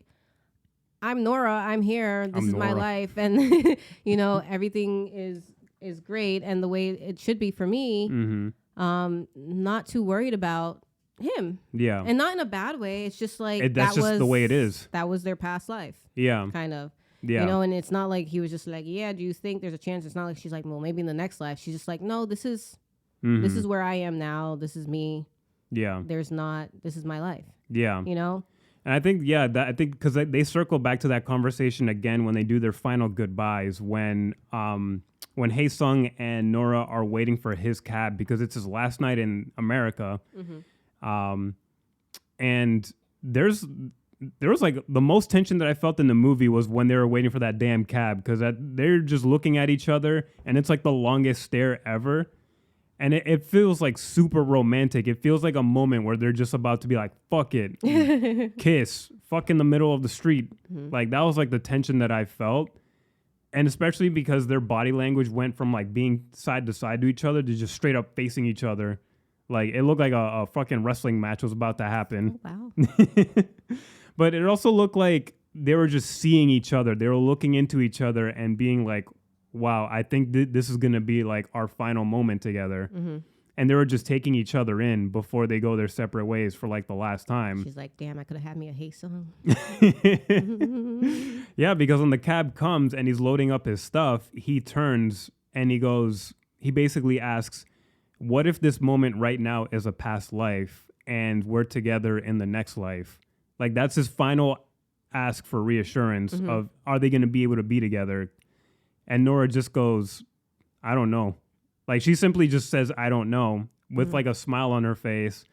I'm Nora. I'm here. This is Nora. My life. And, you know, everything is great. And the way it should be for me, not too worried about him. Yeah. And not in a bad way. It's just like, that's just the way it is. That was their past life. Yeah. Kind of. Yeah. You know, and it's not like he was just like, yeah, do you think there's a chance? It's not like she's like, well, maybe in the next life. She's just like, no, this is where I am now. This is me. Yeah. This is my life. Yeah. You know? And I think, because they circle back to that conversation again when they do their final goodbyes, when Hae-sung and Nora are waiting for his cab because it's his last night in America. And there was like the most tension that I felt in the movie was when they were waiting for that damn cab, because they're just looking at each other and it's like the longest stare ever. And it feels like super romantic. It feels like a moment where they're just about to be like, fuck it, kiss, fuck in the middle of the street. Like that was like the tension that I felt. And especially because their body language went from like being side to side to each other to just straight up facing each other. Like it looked like a fucking wrestling match was about to happen. Oh, wow. But it also looked like they were just seeing each other. They were looking into each other and being like, wow, I think this is going to be like our final moment together. And they were just taking each other in before they go their separate ways for like the last time. She's like, damn, I could have had me a Hae-sung. Yeah, because when the cab comes and he's loading up his stuff, he turns and he basically asks, what if this moment right now is a past life and we're together in the next life? Like that's his final ask for reassurance of, are they going to be able to be together? And Nora just goes, I don't know. Like she simply just says, I don't know, with like a smile on her face.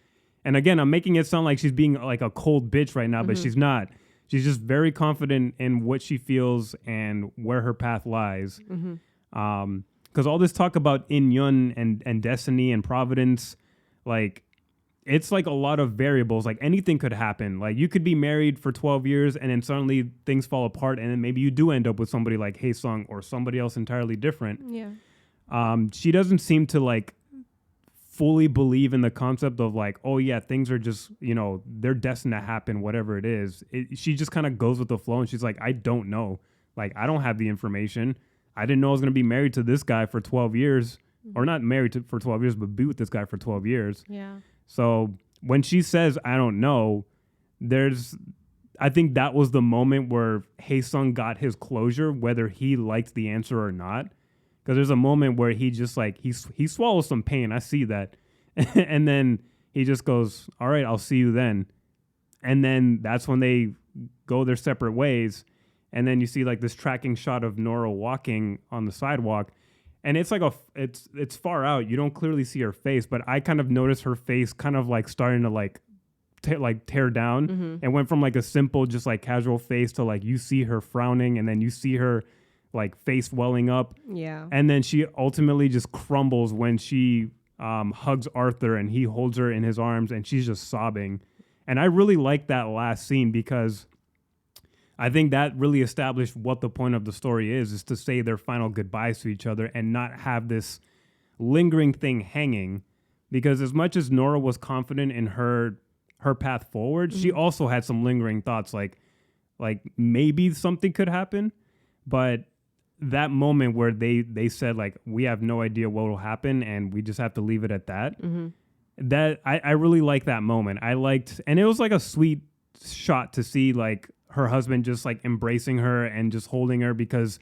And again, I'm making it sound like she's being like a cold bitch right now, but she's not. She's just very confident in what she feels and where her path lies. Because all this talk about in-yun and destiny and providence, like, it's like a lot of variables. Like anything could happen. Like you could be married for 12 years and then suddenly things fall apart and then maybe you do end up with somebody like Hae-sung or somebody else entirely different. Yeah. She doesn't seem to like fully believe in the concept of like, oh yeah, things are just, you know, they're destined to happen, whatever it is. She just kind of goes with the flow and she's like, I don't know. Like, I don't have the information. I didn't know I was going to be married to this guy for 12 years or not married for 12 years, but be with this guy for 12 years. Yeah. So when she says, I don't know, I think that was the moment where Hae-sung got his closure, whether he liked the answer or not. Because there's a moment where he just like, he swallows some pain. I see that. And then he just goes, all right, I'll see you then. And then that's when they go their separate ways. And then you see like this tracking shot of Nora walking on the sidewalk. And it's like it's far out. You don't clearly see her face, but I kind of noticed her face kind of like starting to like tear down, and went from like a simple just like casual face to like you see her frowning, and then you see her like face welling up. Yeah. And then she ultimately just crumbles when she hugs Arthur and he holds her in his arms and she's just sobbing. And I really like that last scene because I think that really established what the point of the story is to say their final goodbyes to each other and not have this lingering thing hanging. Because as much as Nora was confident in her path forward, she also had some lingering thoughts like maybe something could happen. But that moment where they said like, we have no idea what will happen and we just have to leave it at that. That I really like that moment. I liked, and it was like a sweet shot to see like her husband just like embracing her and just holding her, because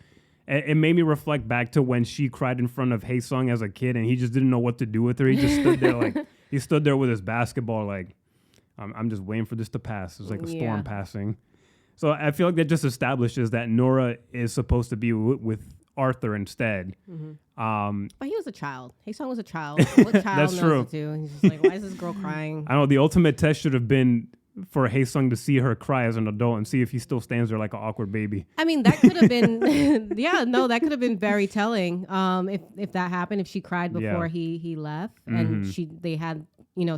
it made me reflect back to when she cried in front of Hae-sung as a kid and he just didn't know what to do with her. He just stood there like he stood there with his basketball like, I'm just waiting for this to pass. It's like a storm passing. So I feel like that just establishes that Nora is supposed to be with Arthur instead. But he was a child. Hae-sung was a child. What child That's knows true. what to do? He's just like, why is this girl crying? I know the ultimate test should have been for Hae-sung to see her cry as an adult and see if he still stands there like an awkward baby. I mean, that could have been, that could have been very telling. If that happened, if she cried before he left, and they had,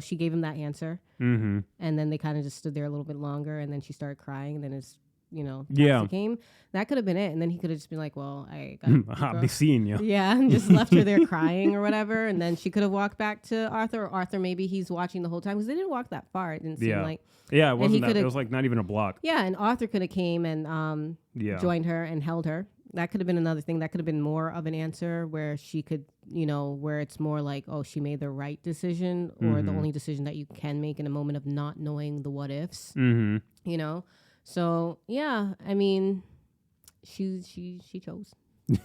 she gave him that answer, and then they kind of just stood there a little bit longer, and then she started crying, and then his taxi came. That could have been it, and then he could have just been like, well, I'll be seeing you. Yeah, and just left her there crying or whatever, and then she could have walked back to Arthur, or Arthur maybe he's watching the whole time, because they didn't walk that far. It didn't seem like. Yeah, it wasn't that. It was like not even a block. Yeah, and Arthur could have came and joined her and held her. That could have been another thing. That could have been more of an answer where she could, where it's more like, oh, she made the right decision, or the only decision that you can make in a moment of not knowing the what ifs. So yeah, I mean, she chose.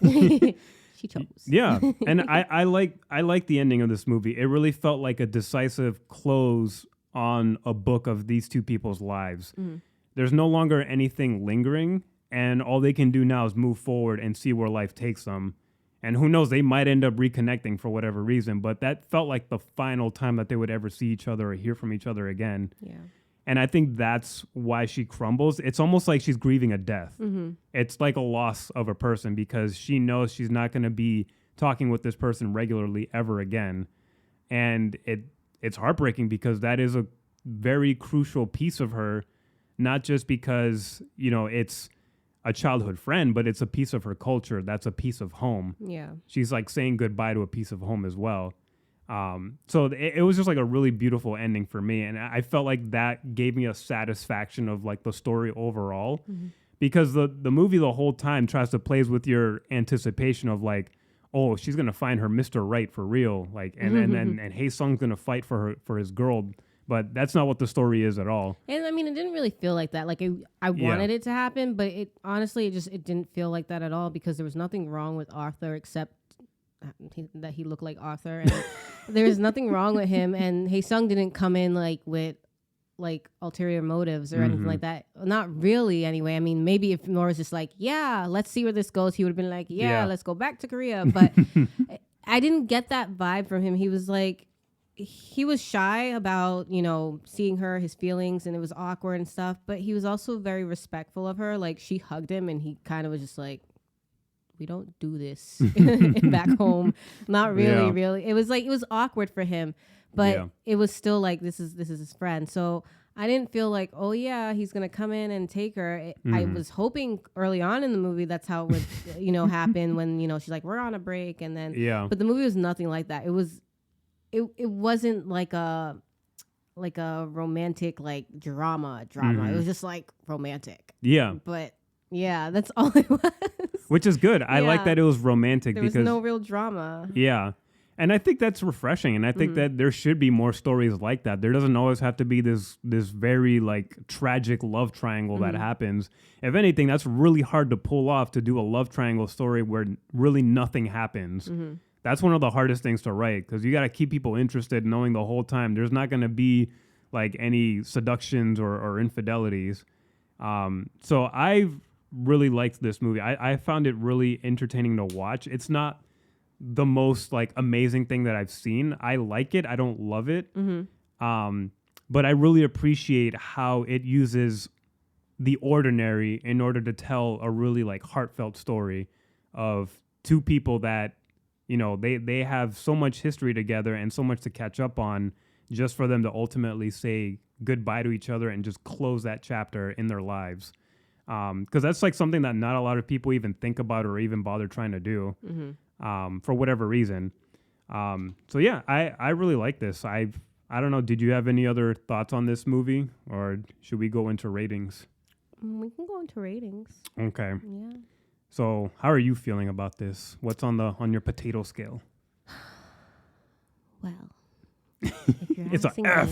She chose. Yeah, and I like the ending of this movie. It really felt like a decisive close on a book of these two people's lives. There's no longer anything lingering, and all they can do now is move forward and see where life takes them. And who knows, they might end up reconnecting for whatever reason, but that felt like the final time that they would ever see each other or hear from each other again. Yeah. And I think that's why she crumbles. It's almost like she's grieving a death. It's like a loss of a person, because she knows she's not going to be talking with this person regularly ever again. And it's heartbreaking, because that is a very crucial piece of her, not just because, it's a childhood friend, but it's a piece of her culture. That's a piece of home. Yeah. She's like saying goodbye to a piece of home as well. So it was just like a really beautiful ending for me. And I felt like that gave me a satisfaction of like the story overall, because the movie the whole time tries to plays with your anticipation of like, oh, she's going to find her Mr. Right for real. Like, and Hae-sung's going to fight for his girl. But that's not what the story is at all. And I mean, it didn't really feel like that. Like I wanted it to happen, but it honestly, it didn't feel like that at all, because there was nothing wrong with Arthur except that he looked like Arthur, and there was nothing wrong with him. And Hae-sung didn't come in like with like ulterior motives or anything like that. Not really, anyway. I mean, maybe if Nora's just like, yeah, let's see where this goes, he would have been like, yeah, let's go back to Korea. But I didn't get that vibe from him. He was like, he was shy about, seeing her, his feelings, and it was awkward and stuff. But he was also very respectful of her. Like, she hugged him, and he kind of was just like, we don't do this back home. Not really, really. It was like, it was awkward for him, but it was still like, this is his friend. So I didn't feel like, oh yeah, he's going to come in and take her. I was hoping early on in the movie, that's how it would, happen when, she's like, we're on a break. And then, but the movie was nothing like that. It wasn't like a romantic, like drama. It was just like romantic. Yeah. But yeah, that's all it was. Which is good. I like that it was romantic, because there was no real drama. Yeah. And I think that's refreshing. And I think that there should be more stories like that. There doesn't always have to be this very like tragic love triangle that happens. If anything, that's really hard to pull off, to do a love triangle story where really nothing happens. That's one of the hardest things to write, because you got to keep people interested, knowing the whole time there's not going to be like any seductions or infidelities. So I've really liked this movie. I found it really entertaining to watch. It's not the most like amazing thing that I've seen. I like it. I don't love it. But I really appreciate how it uses the ordinary in order to tell a really like heartfelt story of two people that, they have so much history together and so much to catch up on, just for them to ultimately say goodbye to each other and just close that chapter in their lives. Because that's like something that not a lot of people even think about or even bother trying to do, for whatever reason. So yeah, I really like this. I don't know. Did you have any other thoughts on this movie, or should we go into ratings? We can go into ratings. Okay. Yeah. So how are you feeling about this? What's on your potato scale? Well, It's an F.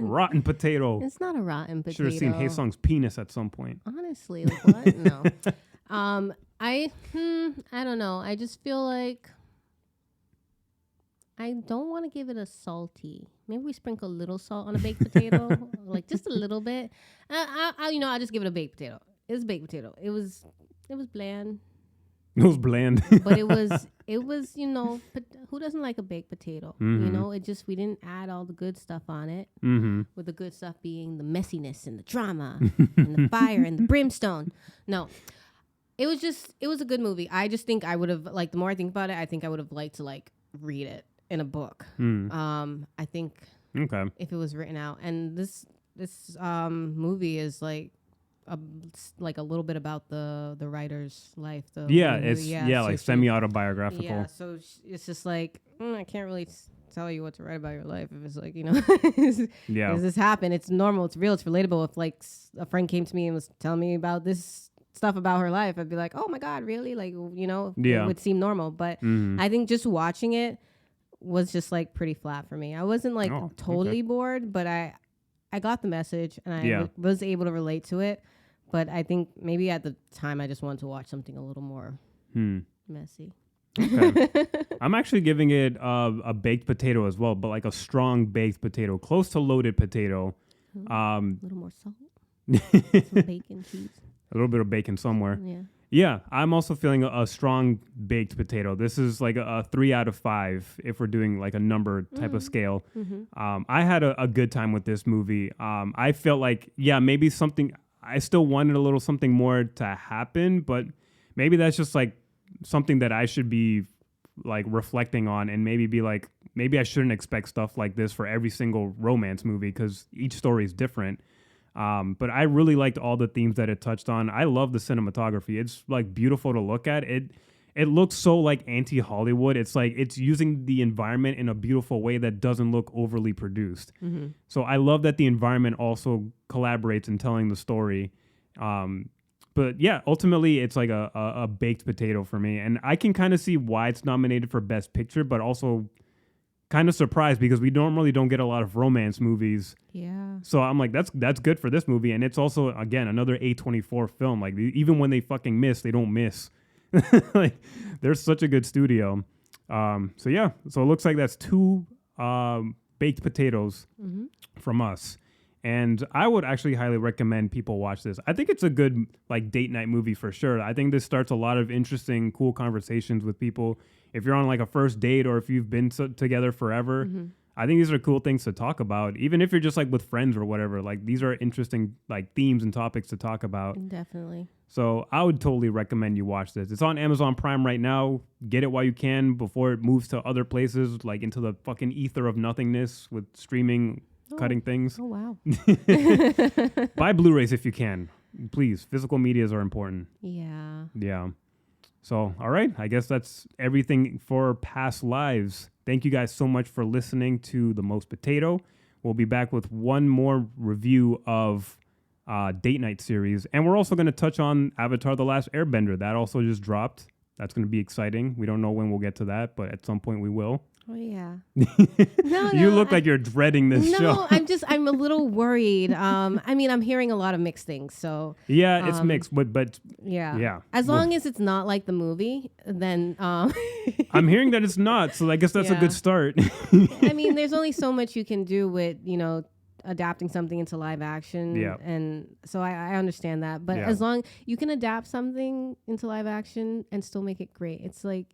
Rotten potato. It's not a rotten potato. Should have seen Haesung's penis at some point. Honestly, like what? No. I don't know. I just feel like I don't want to give it a salty. Maybe we sprinkle a little salt on a baked potato, like just a little bit. I'll just give it a baked potato. It was a baked potato. It was bland. It was bland. But it was, but who doesn't like a baked potato? Mm-hmm. We didn't add all the good stuff on it. Mm-hmm. With the good stuff being the messiness and the drama and the fire and the brimstone. No, it was a good movie. I just think I would have, like, the more I think about it, I think I would have liked to, like, read it in a book. I think if it was written out. And this movie is like a little bit about the writer's life. Like semi-autobiographical. Yeah, so it's just like, I can't really tell you what to write about your life if it's like, does this happen? It's normal, it's real, it's relatable. If like a friend came to me and was telling me about this stuff about her life, I'd be like, oh my God, really? Like, it would seem normal. But I think just watching it was just like pretty flat for me. I wasn't like totally bored, but I got the message and I was able to relate to it. But I think maybe at the time I just wanted to watch something a little more messy. Okay. I'm actually giving it a baked potato as well, but like a strong baked potato, close to loaded potato. A little more salt, some bacon, cheese. A little bit of bacon somewhere. Yeah. Yeah, I'm also feeling a strong baked potato. This is like a 3 out of 5 if we're doing like a number type of scale. Mm-hmm. I had a good time with this movie. I felt like, maybe I still wanted a little something more to happen, but maybe that's just like something that I should be like reflecting on and maybe be like, maybe I shouldn't expect stuff like this for every single romance movie because each story is different. But I really liked all the themes that it touched on. I love the cinematography. It's like beautiful to look at. It looks so like anti-Hollywood. It's like it's using the environment in a beautiful way that doesn't look overly produced. Mm-hmm. So I love that the environment also collaborates in telling the story. But yeah, ultimately it's like a baked potato for me. And I can kind of see why it's nominated for Best Picture, but also kind of surprised because we normally don't get a lot of romance movies. Yeah. So I'm like, that's good for this movie. And it's also, again, another A24 film. Like even when they fucking miss, they don't miss. Like they're such a good studio. So it looks like that's 2 baked potatoes from us. And I would actually highly recommend people watch this. I think it's a good like date night movie for sure. I think this starts a lot of interesting, cool conversations with people. If you're on like a first date or if you've been together forever, I think these are cool things to talk about. Even if you're just like with friends or whatever, like these are interesting like themes and topics to talk about. Definitely. So I would totally recommend you watch this. It's on Amazon Prime right now. Get it while you can before it moves to other places, like into the fucking ether of nothingness with streaming, cutting things. Oh, wow. Buy Blu-rays if you can. Please. Physical medias are important. Yeah. Yeah. So, all right. I guess that's everything for Past Lives. Thank you guys so much for listening to The Most Potato. We'll be back with one more review of Date Night series. And we're also going to touch on Avatar The Last Airbender. That also just dropped. That's going to be exciting. We don't know when we'll get to that, but at some point we will. Oh, yeah. No, you look like you're dreading this show. No, I'm a little worried. I mean, I'm hearing a lot of mixed things. So yeah, it's mixed, but yeah. As long as it's not like the movie, then I'm hearing that it's not. So I guess that's a good start. I mean, there's only so much you can do with, adapting something into live action. Yeah. And so I understand that. But as long you can adapt something into live action and still make it great. It's like,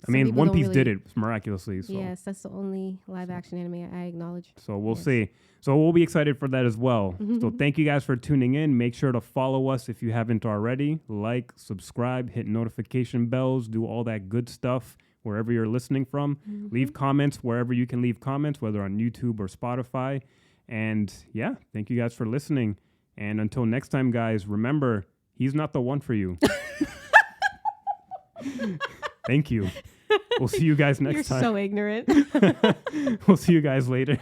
I mean, One Piece did it miraculously. So. Yes, that's the only live action anime I acknowledge. So we'll see. So we'll be excited for that as well. So thank you guys for tuning in. Make sure to follow us if you haven't already. Like, subscribe, hit notification bells, do all that good stuff wherever you're listening from. Leave comments wherever you can leave comments, whether on YouTube or Spotify. And yeah, thank you guys for listening. And until next time, guys, remember, he's not the one for you. Thank you. We'll see you guys next time. You're so ignorant. We'll see you guys later.